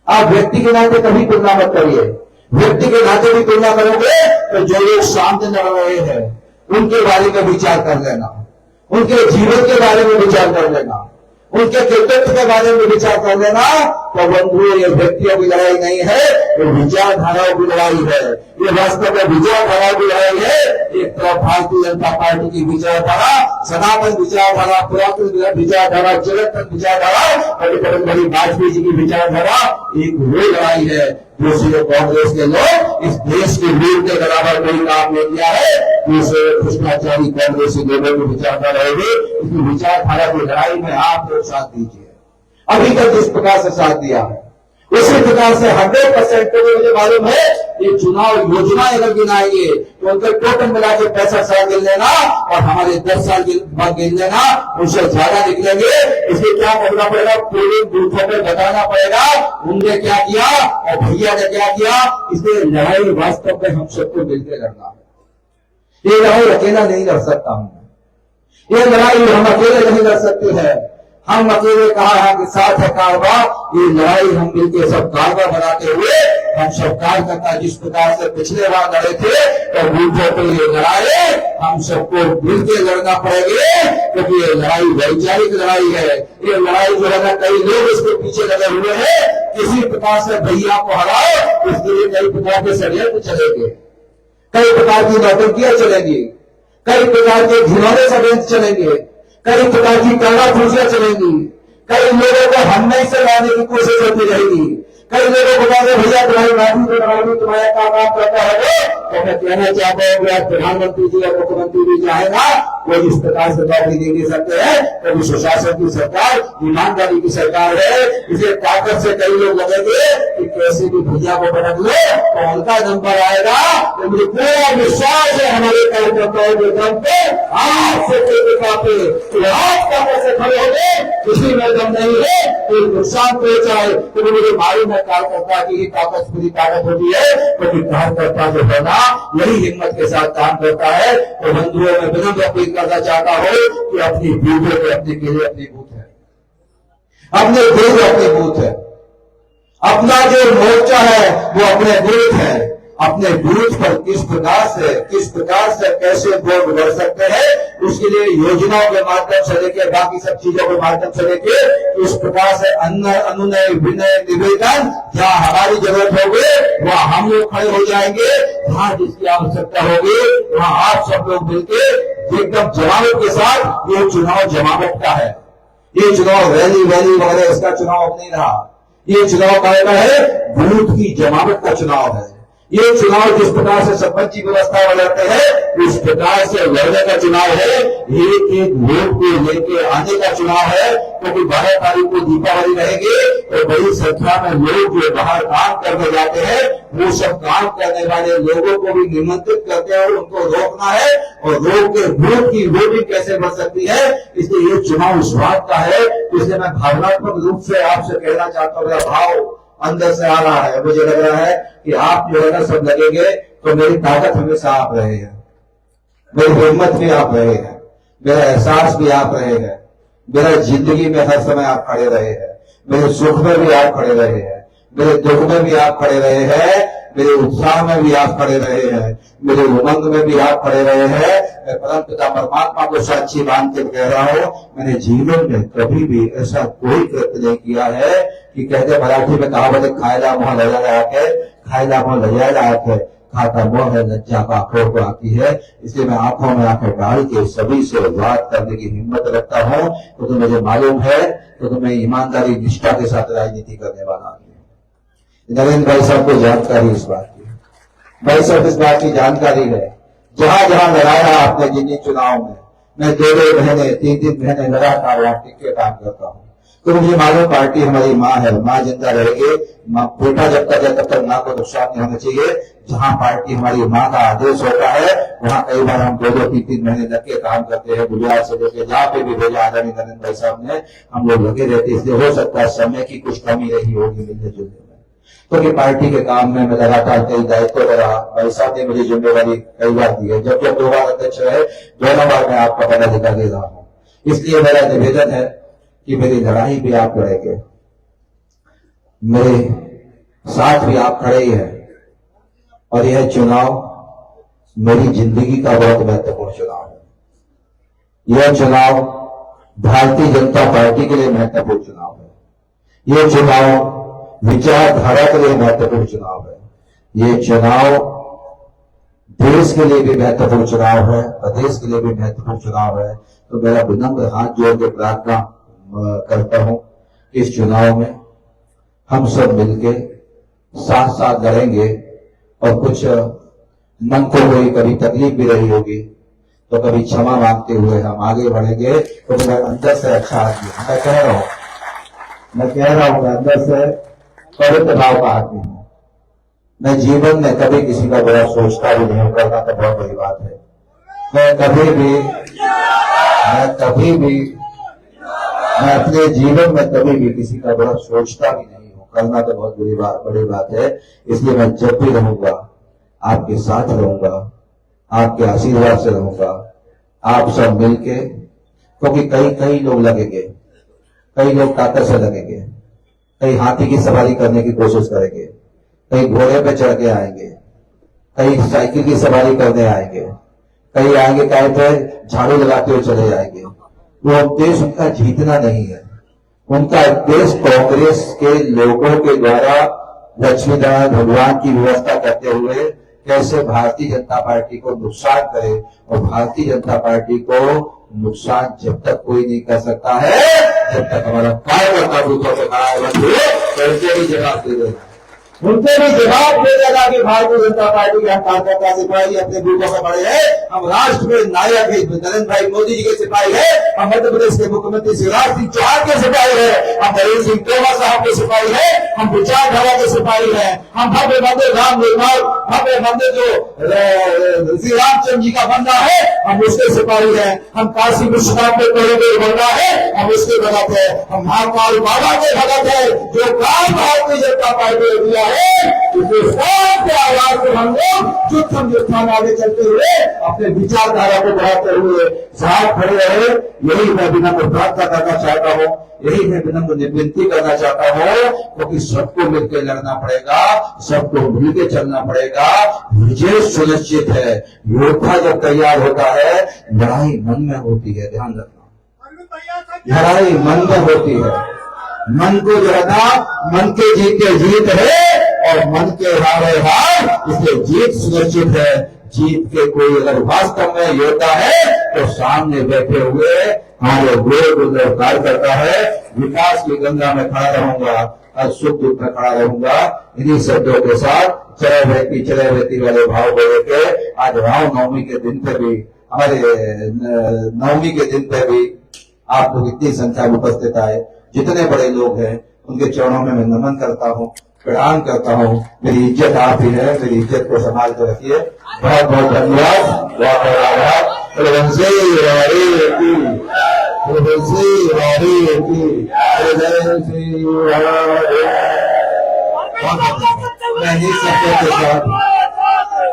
आप व्यक्ति के नाते कभी तुलना मत करिए, व्यक्ति के नाते भी तुलना करोगे तो जो लोग सामने लड़ रहे हैं उनके बारे में विचार कर लेना, उनके जीवन के बारे में विचार कर लेना, उनके कर्तव्य के बारे में विचार कर लेना। तो बंधु, ये व्यक्तियों की लड़ाई नहीं है, ये विचारधाराओं की लड़ाई है, ये वास्तव में विचारधाराओं की लड़ाई है। एक तरफ भारतीय जनता पार्टी की विचारधारा, सनातन विचारधारा, पुरातन विचारधारा, चिरंतन विचारधारा, और बड़ी वाजपेयी जी की विचारधारा, एक वो लड़ाई है दूसरी कांग्रेस के लोग इस देश के लूट के बराबर कोई काम नहीं किया है, दूसरे भ्रष्टाचारी कांग्रेसी लोगों की विचारधारा होगी। इसकी विचारधारा की लड़ाई में आप लोग साथ दीजिए। अभी तक जिस प्रकार से साथ दिया है उसी प्रकार से 100% तो मुझे मालूम है, ये चुनाव योजना अगर गिनाएंगे तो उनके टोटल मिला के 65 साल गिन लेना और हमारे 10 साल बाद गिन लेना, उनसे ज्यादा निकलेंगे। इसलिए क्या करना पड़ेगा, पूरे बूथों पर बताना पड़ेगा उनने क्या किया और भैया ने क्या किया। इसलिए लड़ाई वास्तव में हम सबको मिलकर लड़ना है। ये लड़ाई अकेला नहीं लड़ सकता हूं, ये लड़ाई हम अकेले नहीं लड़ सकते हैं। हम अकेले कहा है कि साथ है कारवा, ये लड़ाई हम मिलकर सब कारवा बनाते हुए हम सब कार्यकर्ता जिस प्रकार से पिछले बार लड़े थे तो बूथों पर ये लड़ाई हम सबको मिलकर लड़ना पड़ेगा, क्योंकि ये लड़ाई वैचारिक लड़ाई है। ये लड़ाई जो है ना, कई लोग इसके पीछे लगे हुए हैं, किसी प्रकार से भैया को हराओ, इसके लिए कई प्रकार के षड्यंत्र चलेंगे, कई प्रकार की नौटंकियां चलेंगी, कई प्रकार के घिनौने षड्यंत्र चलेंगे, कई प्रकार की कालाफूसियां चलेंगी, कई लोगों को हमने से लाने की कोशिश होती रहेगी, कई लोगों को कहते भैया तुम्हारी नाती तो लड़ाई तुम्हारा काम करता है। तो मैं कहना चाहता हूँ कि प्रधानमंत्री जी और मुख्यमंत्री जी चाहेगा वो इस प्रकार से नौकरी नहीं दे सकते हैं, क्योंकि सुशासन की सरकार, ईमानदारी की सरकार है। इसे ताकत से कई लोग लगेंगे कि कैसे भी भैया को पटक लो तो उनका नंबर आएगा। तो मुझे पूरा विश्वास है हमारे कार्यकर्ताओं के दम पे, आज से पे आप कैसे खड़े हो गए, किसी में दम नहीं है, कोई नुकसान पहुंचाए तो मुझे मालूम है कार्यकर्ता की ही ताकत पूरी ताकत होती है, क्योंकि कार्यकर्ता जो है ना यही हिम्मत के साथ काम करता है। तो बंधुओं में विनम्र अपील करना चाहता हूं कि अपनी बूथों पे अपने केंद्र अपनी बूथ है, अपने केंद्र अपनी बूथ है, अपना जो मोर्चा है वो अपने बूथ है। अपने बूथ पर किस प्रकार से कैसे वोट बढ़ सकते हैं, उसके लिए योजनाओं के माध्यम से लेकर बाकी सब चीजों के माध्यम से लेकर इस प्रकार से अनुनय विनय निवेदन, जहां हमारी जरूरत होगी वहां हम लोग खड़े हो जाएंगे, जहां जिसकी आवश्यकता होगी वहां आप सब लोग मिलकर एकदम जमावट के साथ। ये चुनाव जमावट का है, ये चुनाव रैली वगैरह इसका चुनाव अब नहीं रहा, ये चुनाव का है बूथ की जमावट का चुनाव है। ये चुनाव जिस प्रकार से सरपंच की व्यवस्था में लड़ते हैं इस प्रकार से लड़ने का चुनाव है, एक वोट को लेके आने का चुनाव है। क्योंकि 12 तारीख को दीपावली रहेगी तो बड़ी संख्या में लोग जो बाहर काम करने जाते हैं वो सब काम करने वाले लोगों को भी निमंत्रित करते हैं, उनको रोकना है और रोक के वोट की वोटिंग कैसे बढ़ सकती है। इसलिए ये चुनाव इस बात का है। इसलिए मैं भावनात्मक रूप से आपसे कहना चाहता हूँ, मेरा भाव अंदर से आ रहा है, मुझे लग रहा है कि आप जो है ना सब लगेंगे तो मेरी ताकत हमेशा आप रहे हैं, मेरी हिम्मत भी आप रहे हैं, मेरा एहसास भी आप रहे हैं, मेरा जिंदगी में हर समय आप खड़े रहे हैं, मेरे सुख में भी आप खड़े रहे हैं, मेरे दुख में भी आप खड़े रहे हैं, मेरे उत्साह में भी आप खड़े रहे हैं, मेरे उमंग में भी आप खड़े रहे हैं। मैं परम पिता परमात्मा को साक्षी मान के कह रहा हूं, मैंने जीवन में कभी भी ऐसा कोई कृत्य नहीं किया है कि कहते मराठी में कहावत खायला मुंह लजाया के, खायला मुंह लजाया के, खाता मुंह है लज्जा का आंखों को आती है। इसलिए मैं आंखों में आंखें डाल के सभी से बात करने की हिम्मत रखता हूं, तो मुझे मालूम है तो मैं ईमानदारी निष्ठा के साथ राजनीति करने वाला आदमी हूं। नरेंद्र भाई साहब को जानकारी इस बात की, भाई साहब इस बात की जानकारी है, जहां जहां लड़ाया आपने जिन चुनाव में, मैं 2-2 महीने 3-3 महीने लगातार वहां टिक के काम करता हूं। तो मुझे मालूम पार्टी हमारी माँ है, माँ जिंदा रहेगी, माँ बेटा जब तक है तब तक माँ को नुकसान नहीं होना चाहिए। जहां पार्टी हमारी माँ का आदेश होता है वहां कई बार हम 2-2, 3-3 महीने लग के काम करते हैं। गुजरात से लेकर जहाँ पे भी भेजा आदरणीय नरेंद्र भाई साहब ने, हम लोग लगे रहते हैं। इसलिए हो सकता है समय की कुछ कमी रही होगी मिलने जुलने में, क्योंकि पार्टी के काम में मैं लगातार कई दायित्व कर रहा। भाई साहब ने मुझे जिम्मेवारी कई बार दी है, जब 2 बार अध्यक्ष रहे, दोनों बार मैं आपका पदाधिकारी रहा हूं। इसलिए मेरा निवेदन है कि मेरी लड़ाई भी आप लड़ेंगे, मेरे साथ भी आप खड़े ही हैं, और यह चुनाव मेरी जिंदगी का बहुत महत्वपूर्ण चुनाव है। यह चुनाव भारतीय जनता पार्टी के लिए महत्वपूर्ण चुनाव है। यह चुनाव विचारधारा के लिए महत्वपूर्ण चुनाव है। ये चुनाव देश के लिए भी महत्वपूर्ण चुनाव है, प्रदेश के लिए भी महत्वपूर्ण चुनाव है। तो मेरा विनम्र हाथ जोड़ के प्रार्थना करता हूं, इस चुनाव में हम सब मिलके साथ साथ लड़ेंगे, और कुछ मन को कोई कभी तकलीफ भी रही होगी तो कभी क्षमा मांगते हुए हम आगे बढ़ेंगे। तो मैं अंदर से अच्छा आदमी, मैं कह रहा हूं मैं अंदर से पवित्र भाव का आदमी हूं। मैं जीवन में कभी किसी का बुरा सोचता भी नहीं, करना तो बहुत बड़ी बात है। मैं अपने जीवन में कभी भी किसी का बुरा सोचता भी नहीं हूं, करना तो बहुत बड़ी बात है। इसलिए मैं जब भी रहूंगा आपके साथ रहूंगा, आपके आशीर्वाद से रहूंगा, आप सब मिलके, क्योंकि कई लोग लगेंगे, कई लोग ताकत से लगेंगे, कई हाथी की सवारी करने की कोशिश करेंगे, कई घोड़े पे चढ़ के आएंगे, कई साइकिल की सवारी करने आएंगे, कई आएंगे काय पे झाड़ू लगाते हुए चले जाएंगे। वो उद्देश्य उनका जीतना नहीं है, उनका उद्देश्य कांग्रेस के लोगों के द्वारा लक्ष्मीनारायण भगवान की व्यवस्था करते हुए कैसे भारतीय जनता पार्टी को नुकसान करे, और भारतीय जनता पार्टी को नुकसान जब तक कोई नहीं कर सकता है जब तक हमारा कार्यकर्ता बूथों से खड़ा है। उनसे भी जवाब दे देगा, उनसे भी जवाब दे देगा कि भारतीय जनता पार्टी के हम कार्यकर्ता सिपाही अपने बूथों में बड़े हैं। हम राष्ट्र में नायक है, नरेंद्र भाई मोदी जी के सिपाही है, हम मध्य प्रदेश के मुख्यमंत्री शिवराज सिंह चौहान के सिपाही है, हम नरेंद्र सिंह तोमर साहब के सिपाही है, हम विचारधारा के सिपाही है, हम भव्य मंदिर राम निर्माण, भव्य मंदिर जो श्री रामचंद्र जी का बनना है हम उसके सिपाही है, हम काशी विश्वनाथ में कॉरिडोर बनना है हम उसके भगत है, हम महाकाल बाबा के भगत है। जो काम भारतीय जनता पार्टी ने दिया है उसके साथ आवाज से हम लोग जुत्थान आगे चलते हुए अपने विचारधारा को बढ़ाते हुए साथ खड़े रहे। यही मैं विनम्र प्रार्थना करना चाहता हूँ, यही मैं विनम्र विनती करना चाहता हूँ, क्योंकि सबको मिलकर लड़ना पड़ेगा, सबको मिलकर चलना पड़ेगा। विजय सुनिश्चित है। योद्धा जब तैयार होता है लड़ाई मन में होती है, ध्यान रखना, लड़ाई मन में होती है। मन को जो है ना, मन के जीते जीत है और मन के हारे हार, इसलिए जीत सुनिश्चित है। जीत के कोई अगर वास्तव में योद्धा है तो सामने बैठे हुए हमारे गोल कार्य करता है। विकास की गंगा में खड़ा रहूंगा और सुख दुख में खड़ा रहूंगा। इन्हीं शब्दों के साथ चले रहती वाले भाव को लेके आज रामनवमी के दिन पे भी, हमारे नवमी के दिन पे भी आप लोग इतनी संख्या में उपस्थित आए, जितने बड़े लोग हैं उनके चरणों में मैं नमन करता हूँ, प्रणाम करता हूँ। मेरी इज्जत आप ही है, मेरी इज्जत को संभाल कर रखिए। बहुत बहुत धन्यवाद, बहुत बहुत आभार।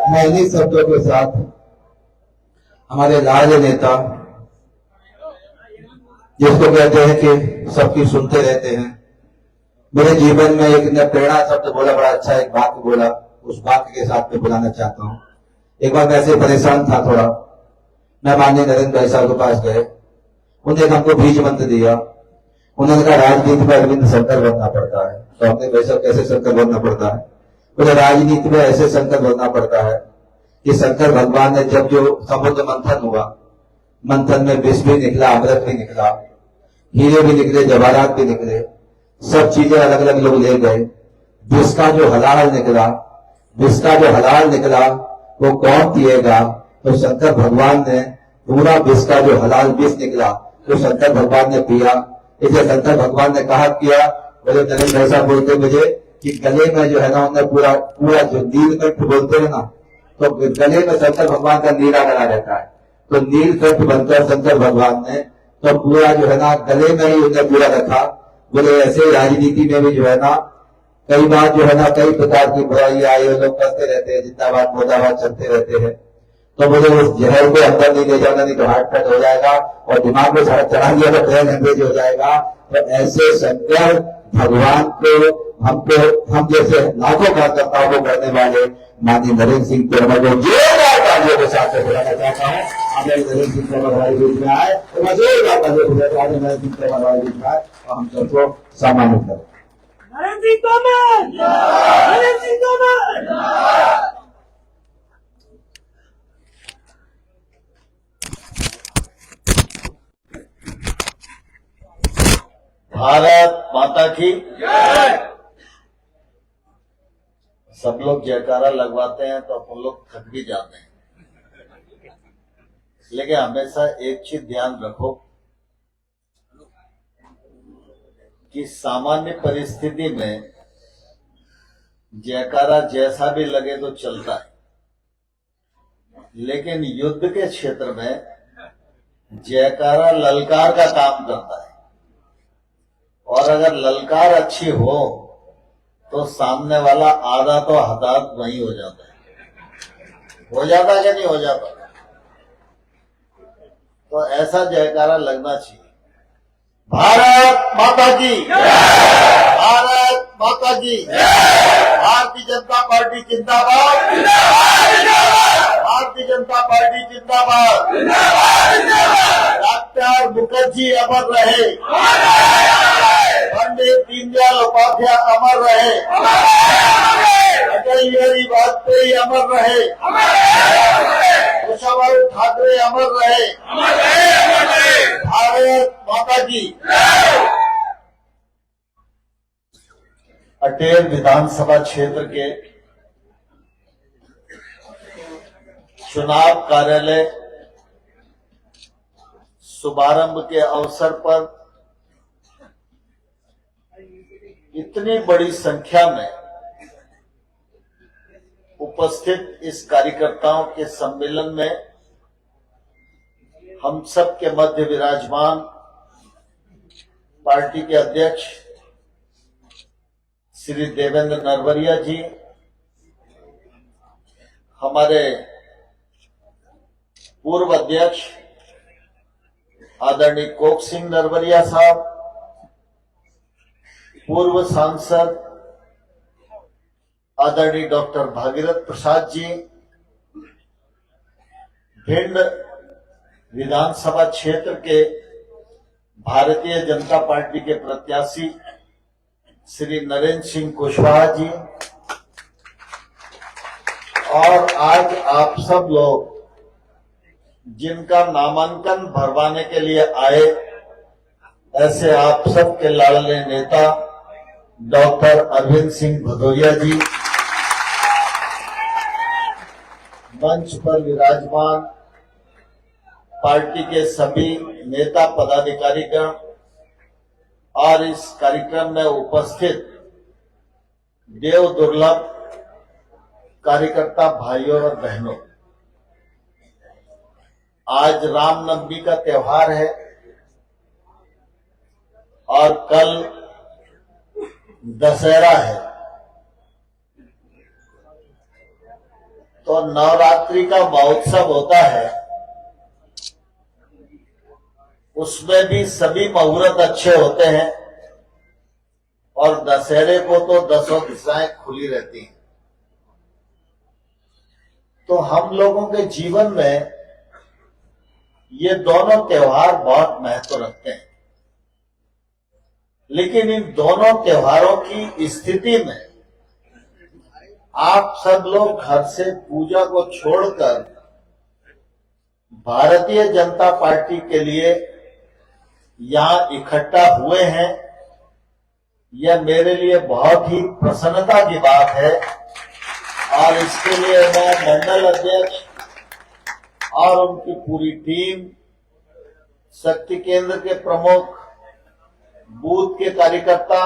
मैं इन्हीं शब्दों के साथ हमारे लाडले नेता, जिसको कहते हैं कि सबकी सुनते रहते हैं, मेरे जीवन में एक ने प्रेरणा शब्द बोला, बड़ा अच्छा एक वाक्य बोला, उस वाक्य के साथ में बुलाना चाहता हूं। एक बार वैसे परेशान था थोड़ा, मैं माननीय नरेंद्र भाई साहब के पास गए, उन्होंने हमको बीज मंत्र दिया। उन्होंने कहा राजनीति में अरविंद शंकर बनना पड़ता है। तो हमने भाई साहब कैसे शंकर बनना पड़ता है? बोले राजनीति में ऐसे शंकर बनना पड़ता है कि शंकर भगवान ने जब जो समुद्र मंथन हुआ, मंथन में विष भी निकला, अमृत भी निकला, हीरे भी निकले, जवाहरात भी निकले, सब चीजें अलग अलग लोग ले गए। विष का जो हलाल निकला वो कौन पिएगा? तो शंकर भगवान ने पूरा विष का जो हलाल विष निकला तो शंकर भगवान ने पिया। इसे संत भगवान ने कहा किया, बोले नरेंद्र ऐसा बोलते मुझे कि गले में जो है ना उन्हें पूरा पूरा जो नीलकंठ बोलते हैं ना, तो गले में शंकर भगवान का नीरा लगा रहता है, तो नीलकंठ बनकर शंकर भगवान ने तो पूरा जो है ना गले में ही उन्हें पूरा रखा। बोले ऐसे राजनीति में भी जो है ना कई बार जो है ना कई प्रकार की बुराई आई, लोग करते रहते हैं, जिंदाबाद मुर्दाबाद चलते रहते हैं। तो मुझे उस जहर को अंदर नहीं ले जाना, नहीं तो हार्ट अटैक हो जाएगा और दिमाग में चढ़ा दिया तो ब्रेन हेमरेज हो जाएगा। तो ऐसे शंकर भगवान को हमको हम जैसे लाखों कार्यकर्ताओं को करने वाले माननीय नरेंद्र सिंह तोमर को जोरदार तालियों के साथ बुलाना चाहता हूँ। हमें नरेंद्र सिंह तोमर हमारे बीच में आए तो मैं जोरदार तालियों के साथ नरेंद्र सिंह तोमर हमारे बीच में आए और हम सबको सम्मानित करें। नरेंद्र सिंह तोमर, नरेंद्र सिंह तोमर। भारत माता की सब लोग जयकारा लगवाते हैं तो अपन लोग थक भी जाते हैं, लेकिन हमेशा एक चीज ध्यान रखो कि सामान्य परिस्थिति में जयकारा जैसा भी लगे तो चलता है, लेकिन युद्ध के क्षेत्र में जयकारा ललकार का काम करता है। और अगर ललकार अच्छी हो तो सामने वाला आधा तो हताहत वहीं हो जाता है। हो जाता है कि नहीं हो जाता? तो ऐसा जयकारा लगना चाहिए। भारत माता की, भारत माता की, भारतीय जनता पार्टी जिंदाबाद, भारतीय जनता पार्टी जिंदाबाद, डॉक्टर मुखर्जी अमर रहे, पंडित दीनदयाल उपाध्याय अमर रहे, अटल बिहारी वाजपेयी अमर रहे, उद्धव ठाकरे अमर रहे। भारत माता की। अटेर विधानसभा क्षेत्र के चुनाव कार्यालय शुभारंभ के अवसर पर इतनी बड़ी संख्या में उपस्थित इस कार्यकर्ताओं के सम्मेलन में हम सब के मध्य विराजमान पार्टी के अध्यक्ष श्री देवेंद्र नरवरिया जी, हमारे पूर्व अध्यक्ष आदरणीय कोक सिंह नरवरिया साहब, पूर्व सांसद आदरणीय डॉक्टर भागीरथ प्रसाद जी, भिंड विधानसभा क्षेत्र के भारतीय जनता पार्टी के प्रत्याशी श्री नरेंद्र सिंह कुशवाहा जी, और आज आप सब लोग जिनका नामांकन भरवाने के लिए आए, ऐसे आप सब के लाडले नेता डॉक्टर अरविंद सिंह भदौरिया जी, मंच पर विराजमान पार्टी के सभी नेता पदाधिकारीगण और इस कार्यक्रम में उपस्थित देव दुर्लभ कार्यकर्ता भाइयों और बहनों, आज रामनवमी का त्योहार है और कल दशहरा है। तो नवरात्रि का महोत्सव होता है, उसमें भी सभी मुहूर्त अच्छे होते हैं और दशहरे को तो दसों दिशाएं खुली रहती हैं। तो हम लोगों के जीवन में ये दोनों त्योहार बहुत महत्व रखते हैं, लेकिन इन दोनों त्योहारों की स्थिति में आप सब लोग घर से पूजा को छोड़कर भारतीय जनता पार्टी के लिए यहाँ इकट्ठा हुए हैं, यह मेरे लिए बहुत ही प्रसन्नता की बात है। और इसके लिए मैं मंडल अध्यक्ष और उनकी पूरी टीम, शक्ति केंद्र के प्रमुख बूथ के कार्यकर्ता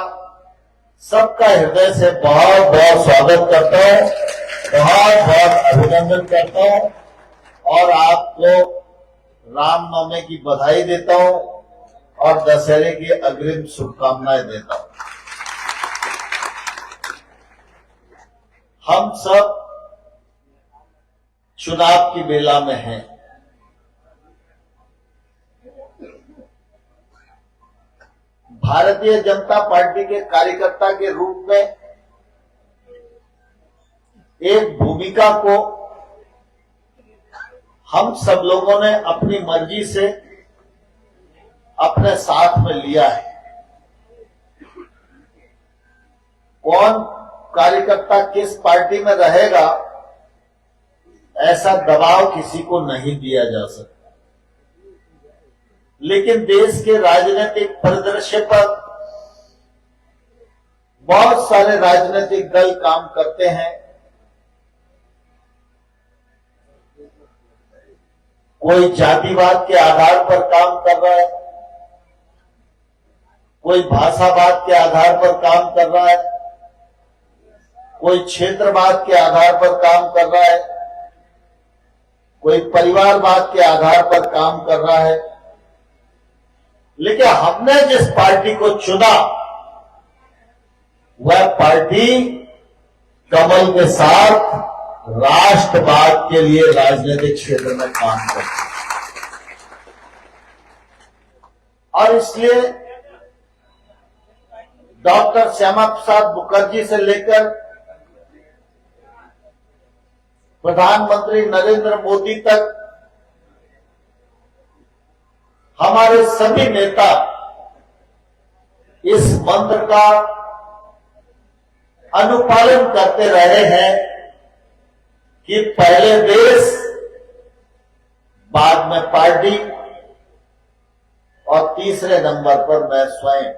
सबका हृदय से बहुत बहुत स्वागत करता हूं, बहुत बहुत अभिनंदन करता हूं और आपको रामनवमी की बधाई देता हूं और दशहरे की अग्रिम शुभकामनाएं देता हूं। हम सब चुनाव की बेला में हैं। भारतीय जनता पार्टी के कार्यकर्ता के रूप में एक भूमिका को हम सब लोगों ने अपनी मर्जी से अपने साथ में लिया है। कौन कार्यकर्ता किस पार्टी में रहेगा, ऐसा दबाव किसी को नहीं दिया जा सकता। लेकिन देश के राजनीतिक परिदृश्य पर बहुत सारे राजनीतिक दल काम करते हैं। कोई जातिवाद के आधार पर काम कर रहा है, कोई भाषावाद के आधार पर काम कर रहा है, कोई क्षेत्रवाद के आधार पर काम कर रहा है, कोई परिवारवाद के आधार पर काम कर रहा है। लेकिन हमने जिस पार्टी को चुना वह पार्टी कमल के साथ राष्ट्रवाद के लिए राजनीतिक क्षेत्र में काम करती है और इसलिए डॉक्टर श्यामा प्रसाद मुखर्जी से लेकर प्रधानमंत्री नरेंद्र मोदी तक हमारे सभी नेता इस मंत्र का अनुपालन करते रहे हैं कि पहले देश, बाद में पार्टी और तीसरे नंबर पर मैं स्वयं।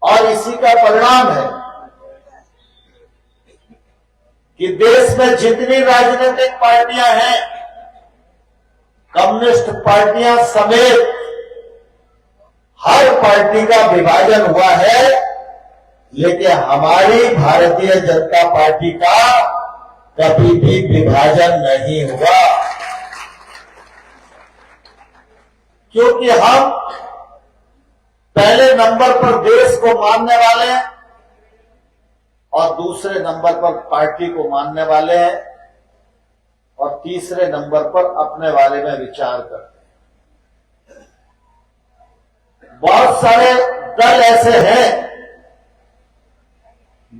और इसी का परिणाम है कि देश में जितनी राजनीतिक पार्टियां हैं, कम्युनिस्ट पार्टियां समेत हर पार्टी का विभाजन हुआ है, लेकिन हमारी भारतीय जनता पार्टी का कभी भी विभाजन नहीं हुआ, क्योंकि हम पहले नंबर पर देश को मानने वाले हैं और दूसरे नंबर पर पार्टी को मानने वाले हैं और तीसरे नंबर पर अपने बारे में विचार करते हैं। बहुत सारे दल ऐसे हैं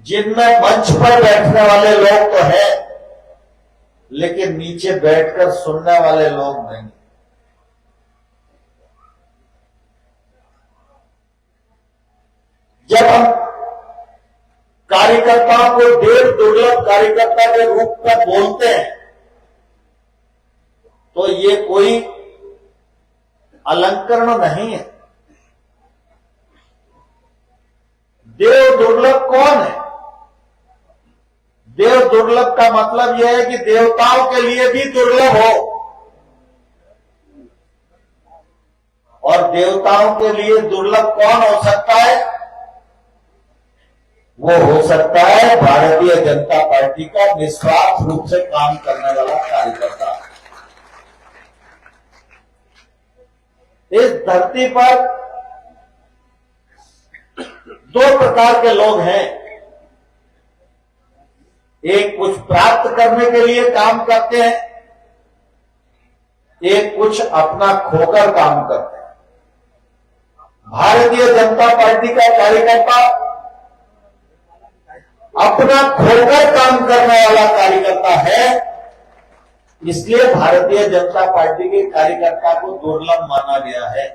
जिनमें मंच पर बैठने वाले लोग तो हैं, लेकिन नीचे बैठकर सुनने वाले लोग नहीं। जब हम कार्यकर्ताओं को देव दुर्लभ कार्यकर्ता के रूप में बोलते हैं तो ये कोई अलंकरण नहीं है। देव दुर्लभ कौन है? देव दुर्लभ का मतलब यह है कि देवताओं के लिए भी दुर्लभ हो, और देवताओं के लिए दुर्लभ कौन हो सकता है? वो हो सकता है भारतीय जनता पार्टी का निस्वार्थ रूप से काम करने वाला कार्यकर्ता। इस धरती पर दो प्रकार के लोग हैं, एक कुछ प्राप्त करने के लिए काम करते हैं, एक कुछ अपना खोकर काम करते हैं। भारतीय जनता पार्टी का कार्यकर्ता अपना खोकर काम करने वाला कार्यकर्ता है, इसलिए भारतीय जनता पार्टी के कार्यकर्ता को दुर्लभ माना गया है।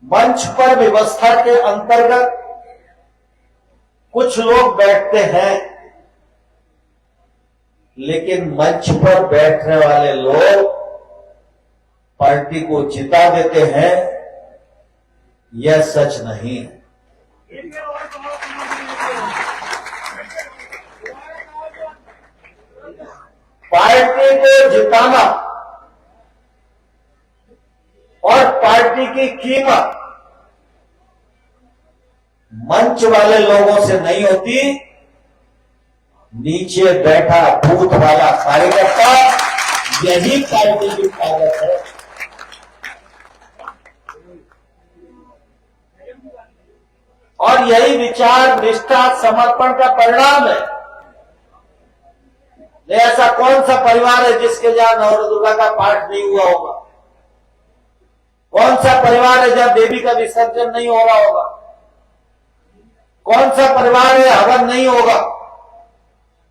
मंच पर व्यवस्था के अंतर्गत कुछ लोग बैठते हैं, लेकिन मंच पर बैठने वाले लोग पार्टी को जिता देते हैं, यह सच नहीं है। पार्टी को जिताना पार्टी की कीमत मंच वाले लोगों से नहीं होती, नीचे बैठा बूथ वाला कार्यकर्ता, यही पार्टी की ताकत है। और यही विचार, निष्ठा, समर्पण का परिणाम है। ऐसा कौन सा परिवार है जिसके जहां नवदुर्गा का पाठ नहीं हुआ होगा? कौन सा परिवार है जहां देवी का विसर्जन नहीं हो रहा होगा? कौन सा परिवार है हवन नहीं होगा?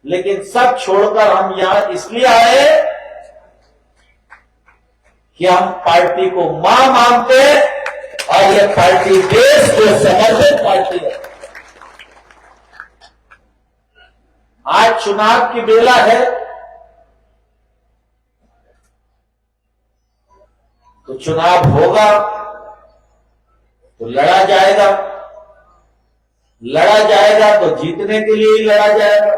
लेकिन सब छोड़कर हम यहां इसलिए आए कि हम पार्टी को मां मानते हैं और यह पार्टी देश को समर्पित पार्टी है। आज चुनाव की बेला है, तो चुनाव होगा तो लड़ा जाएगा, लड़ा जाएगा तो जीतने के लिए ही लड़ा जाएगा,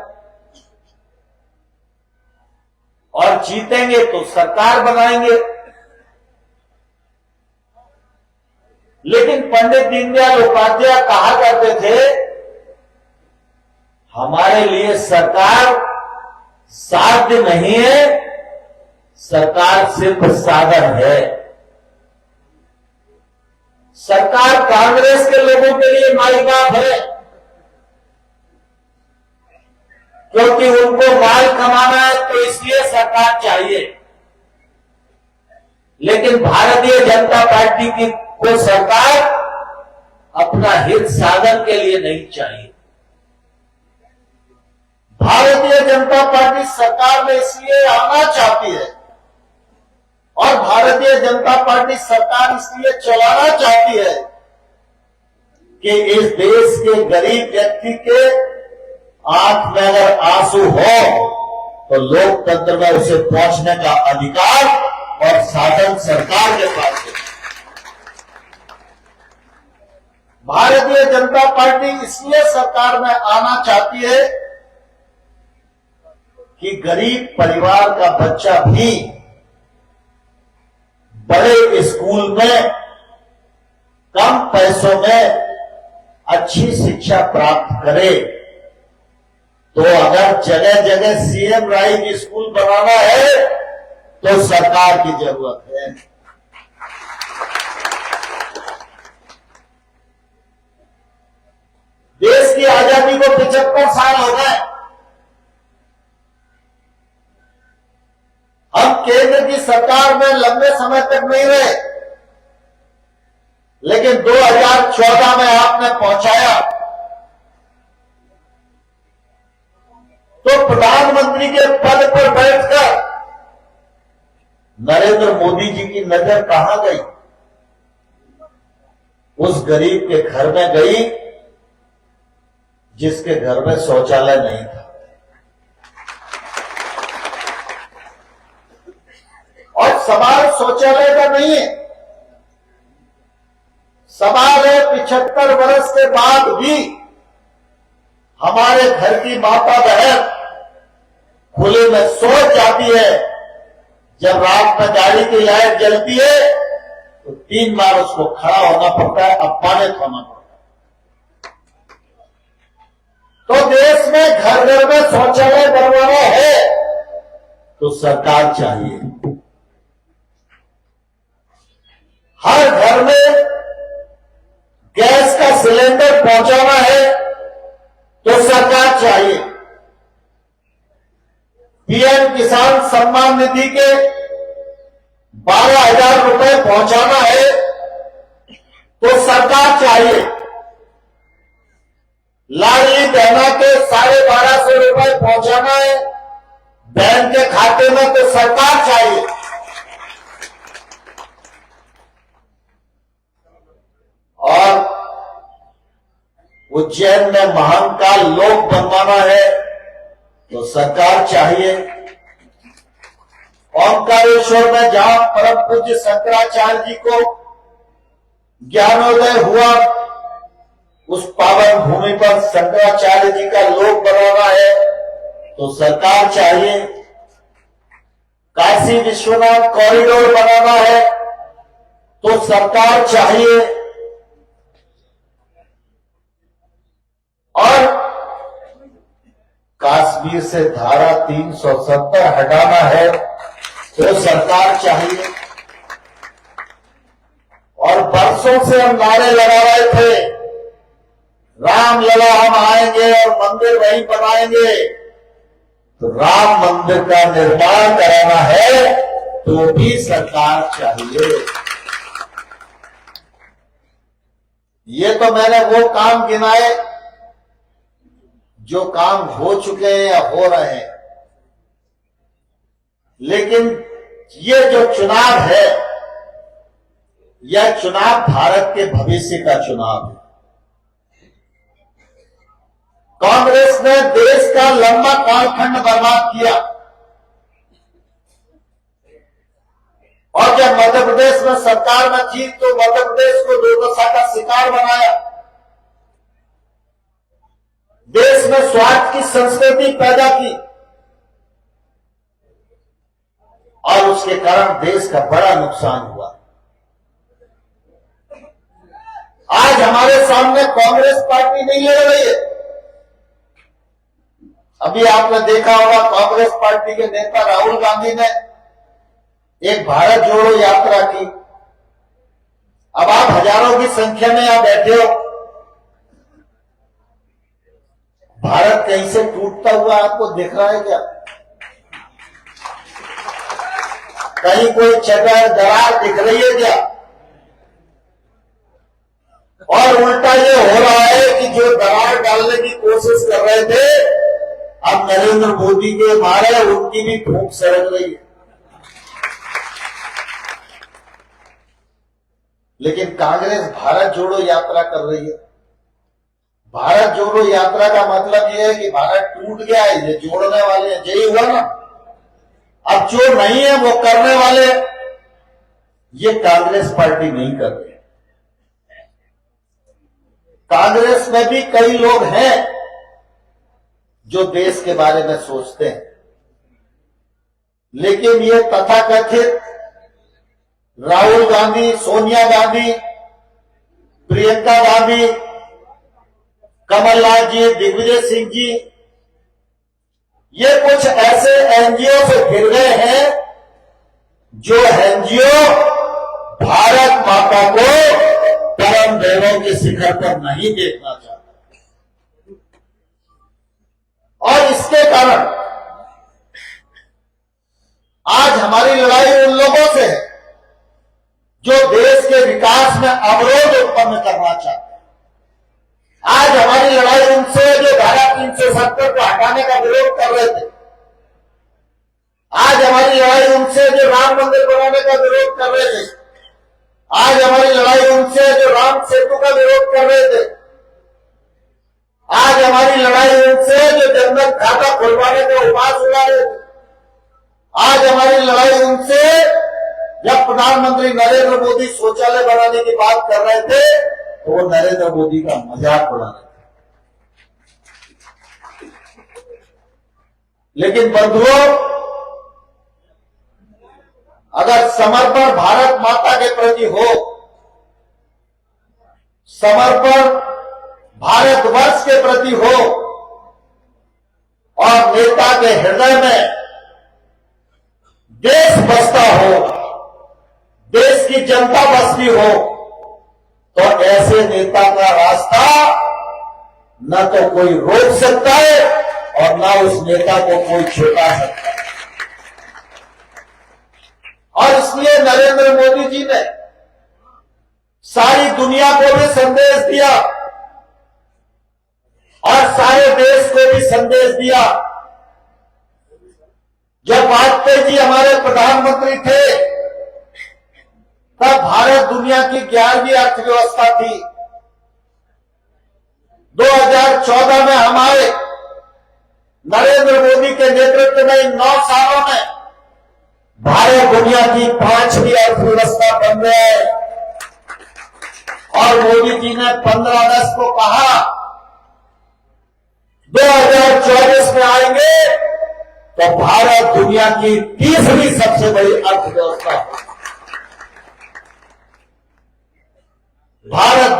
और जीतेंगे तो सरकार बनाएंगे। लेकिन पंडित दीनदयाल उपाध्याय कहा करते थे, हमारे लिए सरकार साध्य नहीं है, सरकार सिर्फ साधन है। सरकार कांग्रेस के लोगों के लिए माई बाप है, क्योंकि उनको माल कमाना है तो इसलिए सरकार चाहिए। लेकिन भारतीय जनता पार्टी की को सरकार अपना हित साधन के लिए नहीं चाहिए। भारतीय जनता पार्टी सरकार में इसलिए आना चाहती है और भारतीय जनता पार्टी सरकार इसलिए चलाना चाहती है कि इस देश के गरीब व्यक्ति के आंख में अगर आंसू हो तो लोकतंत्र में उसे पहुंचने का अधिकार और साधन सरकार के पास है। भारतीय जनता पार्टी इसलिए सरकार में आना चाहती है कि गरीब परिवार का बच्चा भी बड़े स्कूल में कम पैसों में अच्छी शिक्षा प्राप्त करे। तो अगर जगह जगह सीएम राइज स्कूल बनाना है तो सरकार की जरूरत है। देश की आजादी को 75 साल हो गए। हम केंद्र की सरकार में लंबे समय तक नहीं रहे, लेकिन 2014 में आपने पहुंचाया तो प्रधानमंत्री के पद पर बैठकर नरेंद्र मोदी जी की नजर कहां गई? उस गरीब के घर में गई जिसके घर में शौचालय नहीं था। और सवाल शौचालय का नहीं है, सवाल है 75 वर्ष के बाद भी हमारे घर की माता बहन खुले में सोच जाती है। जब रात में गाड़ी की लाइट जलती है तो 3 बार उसको खड़ा होना पड़ता है, अपमानित होना पड़ता है। तो देश में घर घर में शौचालय बनवाना है तो सरकार चाहिए। हर घर में गैस का सिलेंडर पहुंचाना है तो सरकार चाहिए। पीएम किसान सम्मान निधि के 12,000 रुपए पहुंचाना है तो सरकार चाहिए। लाडली बहना के 1250 रुपए पहुंचाना है बहन के खाते में तो सरकार चाहिए। और उज्जैन में महाकाल लोक बनवाना है तो सरकार चाहिए। ओंकारेश्वर में जहां परम पूज्य शंकराचार्य जी को ज्ञानोदय हुआ, उस पावन भूमि पर शंकराचार्य जी का लोक बनाना है तो सरकार चाहिए। काशी विश्वनाथ कॉरिडोर बनाना है तो सरकार चाहिए और कश्मीर से धारा 370 हटाना है तो सरकार चाहिए। और बरसों से हम नारे लगा रहे थे, रामलला हम आएंगे और मंदिर वहीं बनाएंगे। तो राम मंदिर का निर्माण कराना है तो भी सरकार चाहिए। ये तो मैंने वो काम गिनाए जो काम हो चुके हैं या हो रहे हैं, लेकिन ये जो चुनाव है, यह चुनाव भारत के भविष्य का चुनाव है। कांग्रेस ने देश का लंबा कालखंड बर्बाद किया और जब मध्य प्रदेश में सरकार में थी तो मध्य प्रदेश को दुर्दशा का शिकार बनाया। देश में स्वार्थ की संस्कृति पैदा की और उसके कारण देश का बड़ा नुकसान हुआ। आज हमारे सामने कांग्रेस पार्टी नहीं लड़ रही है। अभी आपने देखा होगा कांग्रेस पार्टी के नेता राहुल गांधी ने एक भारत जोड़ो यात्रा की। अब आप हजारों की संख्या में यहां बैठे हो, भारत कहीं से टूटता हुआ आपको दिख रहा है क्या? कहीं कोई जगह दरार दिख रही है क्या? और उल्टा ये हो रहा है कि जो दरार डालने की कोशिश कर रहे थे, अब नरेंद्र मोदी के मारे उनकी भी फूंक सड़क रही है। लेकिन कांग्रेस भारत जोड़ो यात्रा कर रही है। भारत जोड़ो यात्रा का मतलब यह है कि भारत टूट गया है, ये जोड़ने वाले हैं, यही हुआ ना। अब जो नहीं है वो करने वाले, ये कांग्रेस पार्टी नहीं कर रही। कांग्रेस में भी कई लोग हैं जो देश के बारे में सोचते हैं, लेकिन ये तथाकथित राहुल गांधी, सोनिया गांधी, प्रियंका गांधी, कमलनाथ जी, दिग्विजय सिंह जी, ये कुछ ऐसे एनजीओ से घिर गए हैं जो एनजीओ भारत माता को परम देवों के शिखर पर नहीं देखना चाहता। और इसके कारण आज हमारी लड़ाई उन लोगों से है जो देश के विकास में अवरोध उत्पन्न करना चाहते हैं। आज हमारी लड़ाई उनसे जो धारा 370 को हटाने का विरोध कर रहे थे। आज हमारी लड़ाई उनसे जो राम मंदिर बनाने का विरोध कर रहे थे। आज हमारी लड़ाई उनसे जो राम सेतु का विरोध कर रहे थे। आज हमारी लड़ाई उनसे जो जनधन खाता खुलवाने का उपवास उड़ा रहे थे। आज हमारी लड़ाई उनसे जब प्रधानमंत्री नरेंद्र मोदी शौचालय बनाने की बात कर रहे थे तो वो नरेंद्र मोदी का मजाक उड़ा रहे थे। लेकिन बंधुओं, अगर समर्पण भारत माता के प्रति हो, समर्पण भारतवर्ष के प्रति हो और नेता के हृदय में देश बसता हो, देश की जनता बसती हो, तो ऐसे नेता का रास्ता न तो कोई रोक सकता है और न उस नेता को कोई छुपा सकता है। और इसलिए नरेंद्र मोदी जी ने सारी दुनिया को भी संदेश दिया और सारे देश को भी संदेश दिया। जब वाजपेयी जी हमारे प्रधानमंत्री थे तब भारत दुनिया की 11वीं अर्थव्यवस्था थी। 2014 में हमारे नरेंद्र मोदी के नेतृत्व में इन 9 सालों में भारत दुनिया की 5वीं अर्थव्यवस्था बन गया है। और मोदी जी ने 15 अगस्त को कहा 2024 में आएंगे तो भारत दुनिया की 30वीं सबसे बड़ी अर्थव्यवस्था है।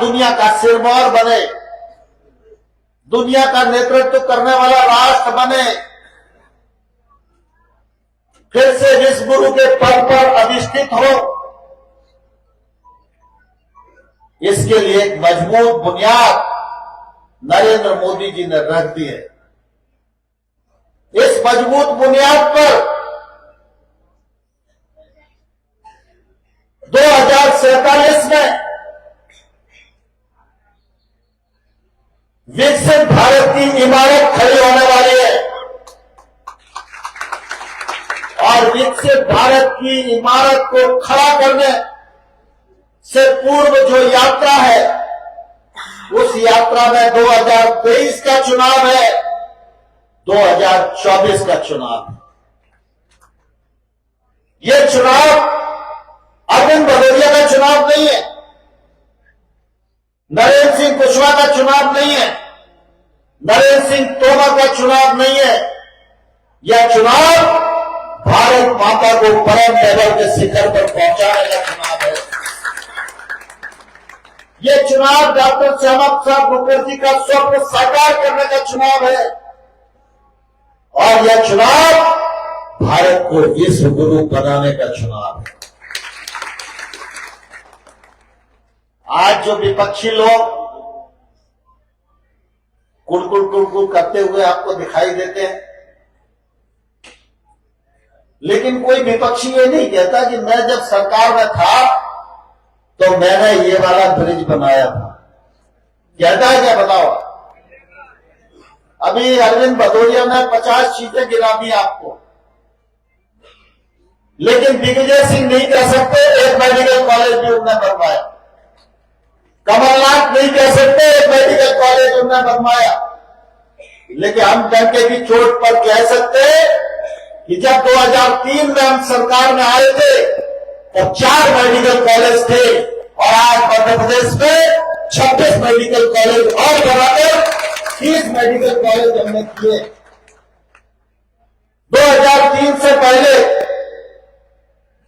दुनिया का सिरमौर बने, दुनिया का नेतृत्व करने वाला राष्ट्र बने, फिर से विश्व गुरु के पद पर अधिष्ठित हो, इसके लिए एक मजबूत बुनियाद नरेंद्र मोदी जी ने रख दी है। इस मजबूत बुनियाद पर 2047 में विकसित भारत की इमारत खड़ी होने वाली है और विकसित भारत की इमारत को खड़ा करने से पूर्व जो यात्रा है, उस यात्रा में 2023 का चुनाव है, 2024 का चुनाव है। यह चुनाव अरविंद भदौरिया का चुनाव नहीं है, नरेंद्र सिंह कुशवाहा का चुनाव नहीं है, नरेंद्र सिंह तोमर का चुनाव नहीं है। यह चुनाव भारत माता को परम लेवल के शिखर पर पहुंचाने का चुनाव है। यह चुनाव डॉक्टर श्यामा प्रसाद मुखर्जी का स्वप्न साकार करने का चुनाव है और यह चुनाव भारत को विश्व गुरु बनाने का चुनाव है। आज जो विपक्षी लोग कुड़कुड़ कुड़कुड़ करते हुए आपको दिखाई देते हैं, लेकिन कोई विपक्षी ये नहीं कहता कि मैं जब सरकार में था तो मैंने ये वाला ब्रिज बनाया था। कहता है क्या? बताओ। अभी अरविंद भदौरिया ने 50 सीटें गिरा दी आपको, लेकिन दिग्विजय सिंह नहीं कह सकते एक मेडिकल कॉलेज भी उन्होंने बनवाया, कमलनाथ नहीं कह सकते एक मेडिकल कॉलेज उन्होंने बनवाया, लेकिन हम डंके की चोट पर कह सकते कि जब 2003 में हम सरकार में आए थे तो 4 मेडिकल कॉलेज थे और आज मध्य प्रदेश में 26 मेडिकल कॉलेज और बनाकर 30 मेडिकल कॉलेज हमने किए। 2003 से पहले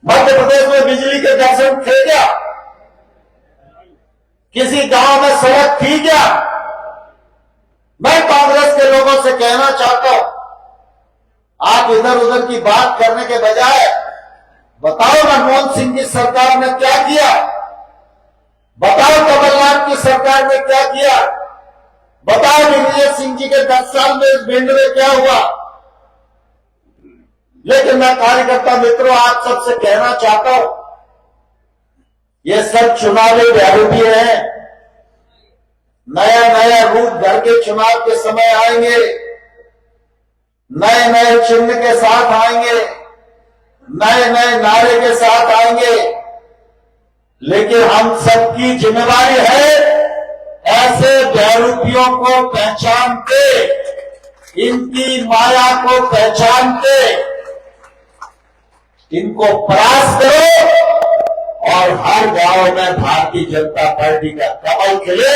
मध्य प्रदेश में बिजली के दर्शन थे क्या? किसी गांव में सड़क थी क्या? मैं कांग्रेस के लोगों से कहना चाहता हूं, आप इधर उधर की बात करने के बजाय बताओ मनमोहन सिंह की सरकार ने क्या किया, बताओ कमलनाथ की सरकार ने क्या किया, बताओ दिग्विजय सिंह जी के 10 साल में इस भिंड में क्या हुआ। लेकिन मैं कार्यकर्ता मित्रों आप सबसे कहना चाहता हूं, ये सब चुनावी व्याहृति है। नया नया रूप घर के चुनाव के समय आएंगे, नए नए चिन्ह के साथ आएंगे, नए नए नारे के साथ आएंगे, लेकिन हम सबकी जिम्मेदारी है ऐसे व्याहृतियों को पहचानते, इनकी माया को पहचानते इनको परास्त करो और हर गांव में भारतीय जनता पार्टी का कमल खिले,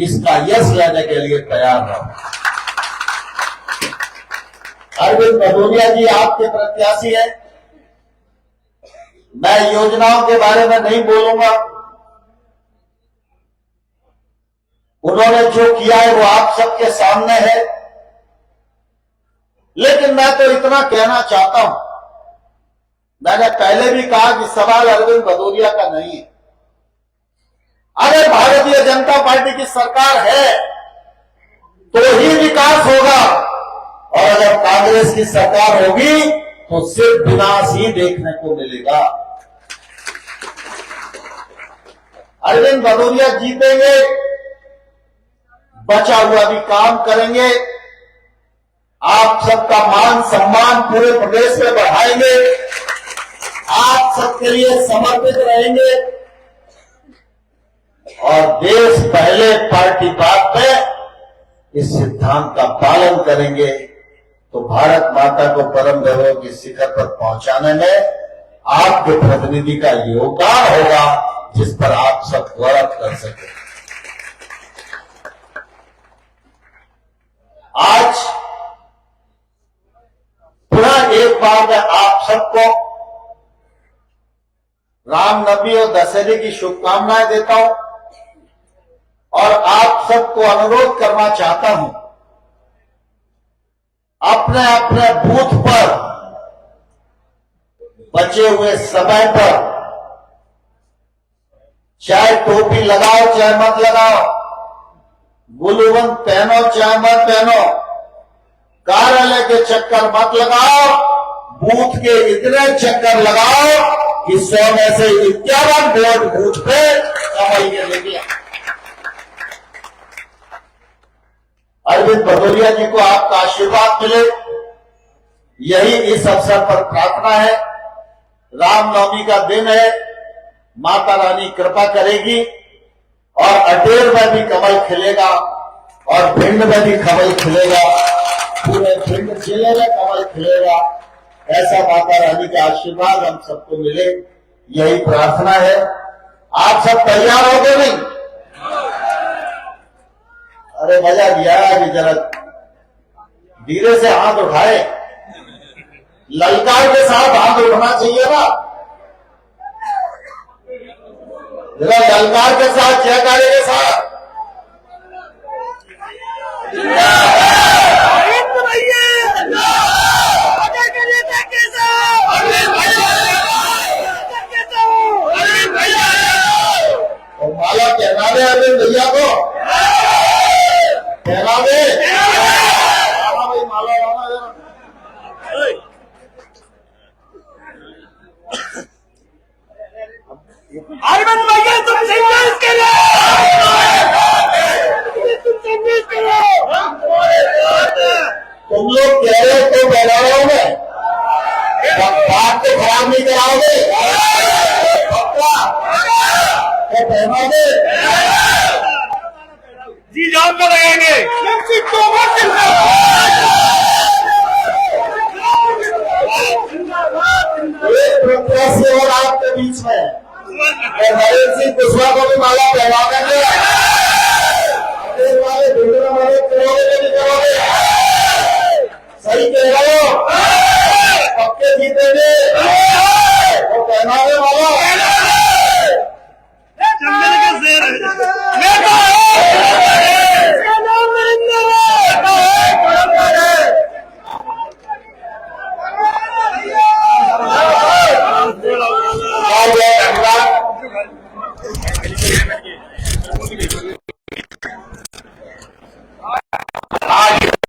इसका यश लेने के लिए तैयार रहो। अरविंद भदौरिया जी आपके प्रत्याशी हैं। मैं योजनाओं के बारे में नहीं बोलूंगा, उन्होंने जो किया है वो आप सबके सामने है, लेकिन मैं तो इतना कहना चाहता हूं, मैंने पहले भी कहा कि सवाल अरविंद भदौरिया का नहीं है। अगर भारतीय जनता पार्टी की सरकार है तो ही विकास होगा और अगर कांग्रेस की सरकार होगी तो सिर्फ विनाश ही देखने को मिलेगा। अरविंद भदौरिया जीतेंगे, बचा हुआ भी काम करेंगे, आप सबका मान सम्मान पूरे प्रदेश में बढ़ाएंगे, आप सबके लिए समर्पित रहेंगे और देश पहले पार्टी बात पे इस सिद्धांत का पालन करेंगे तो भारत माता को परम वैभव की शिखर पर पहुंचाने में आपके प्रतिनिधि का योगदान होगा, जिस पर आप सब गौरव कर सके। आज पुनः एक बार मैं आप सबको रामनवमी और दशहरे की शुभकामनाएं देता हूं। और आप सबको अनुरोध करना चाहता हूं, अपने अपने बूथ पर बचे हुए समय पर चाहे टोपी लगाओ चाहे मत लगाओ, गुलूबंद पहनो चाहे मत पहनो, कार्यालय के चक्कर मत लगाओ, बूथ के इतने चक्कर लगाओ कि 100 में से 51 वोट बूथ पे कमल के निकले। अरविंद भदौरिया जी को आपका आशीर्वाद मिले, यही इस अवसर पर प्रार्थना है। रामनवमी का दिन है, माता रानी कृपा करेगी और अटेर में भी कमल खिलेगा और भिंड में भी कमल खिलेगा, पूरे भिंड जिले में कमल खिलेगा। ऐसा माता रानी का आशीर्वाद हम सबको मिले, यही प्रार्थना है। आप सब तैयार हो गए नहीं? अरे मजा दिया अभी, जरा धीरे से हाथ उठाए, ललकार के साथ हाथ उठना चाहिए ना, जरा ललकार के साथ, जयकारे के साथ। और माला कहना दे अरविंद भैया को, कहना दे भाई, माला लाना जरा। अरविंद भैया तुम संघर्ष करो, तुम संघर्ष करो। तुम लोग कह रहे हो तो बना रहा हूं मैं, बात तो खराब नहीं कराओगे, पक्का तो पहना दे जी जान को रहेंगे। एक प्रत्याशी और आपके बीच में, और नरेंद्र सिंह कुशवाहा को भी माला पहना देंगे। वाले भिंड में करोगे कि नहीं करोगे? सही कह रहे हो, पक्के जीतेंगे तो पहना दे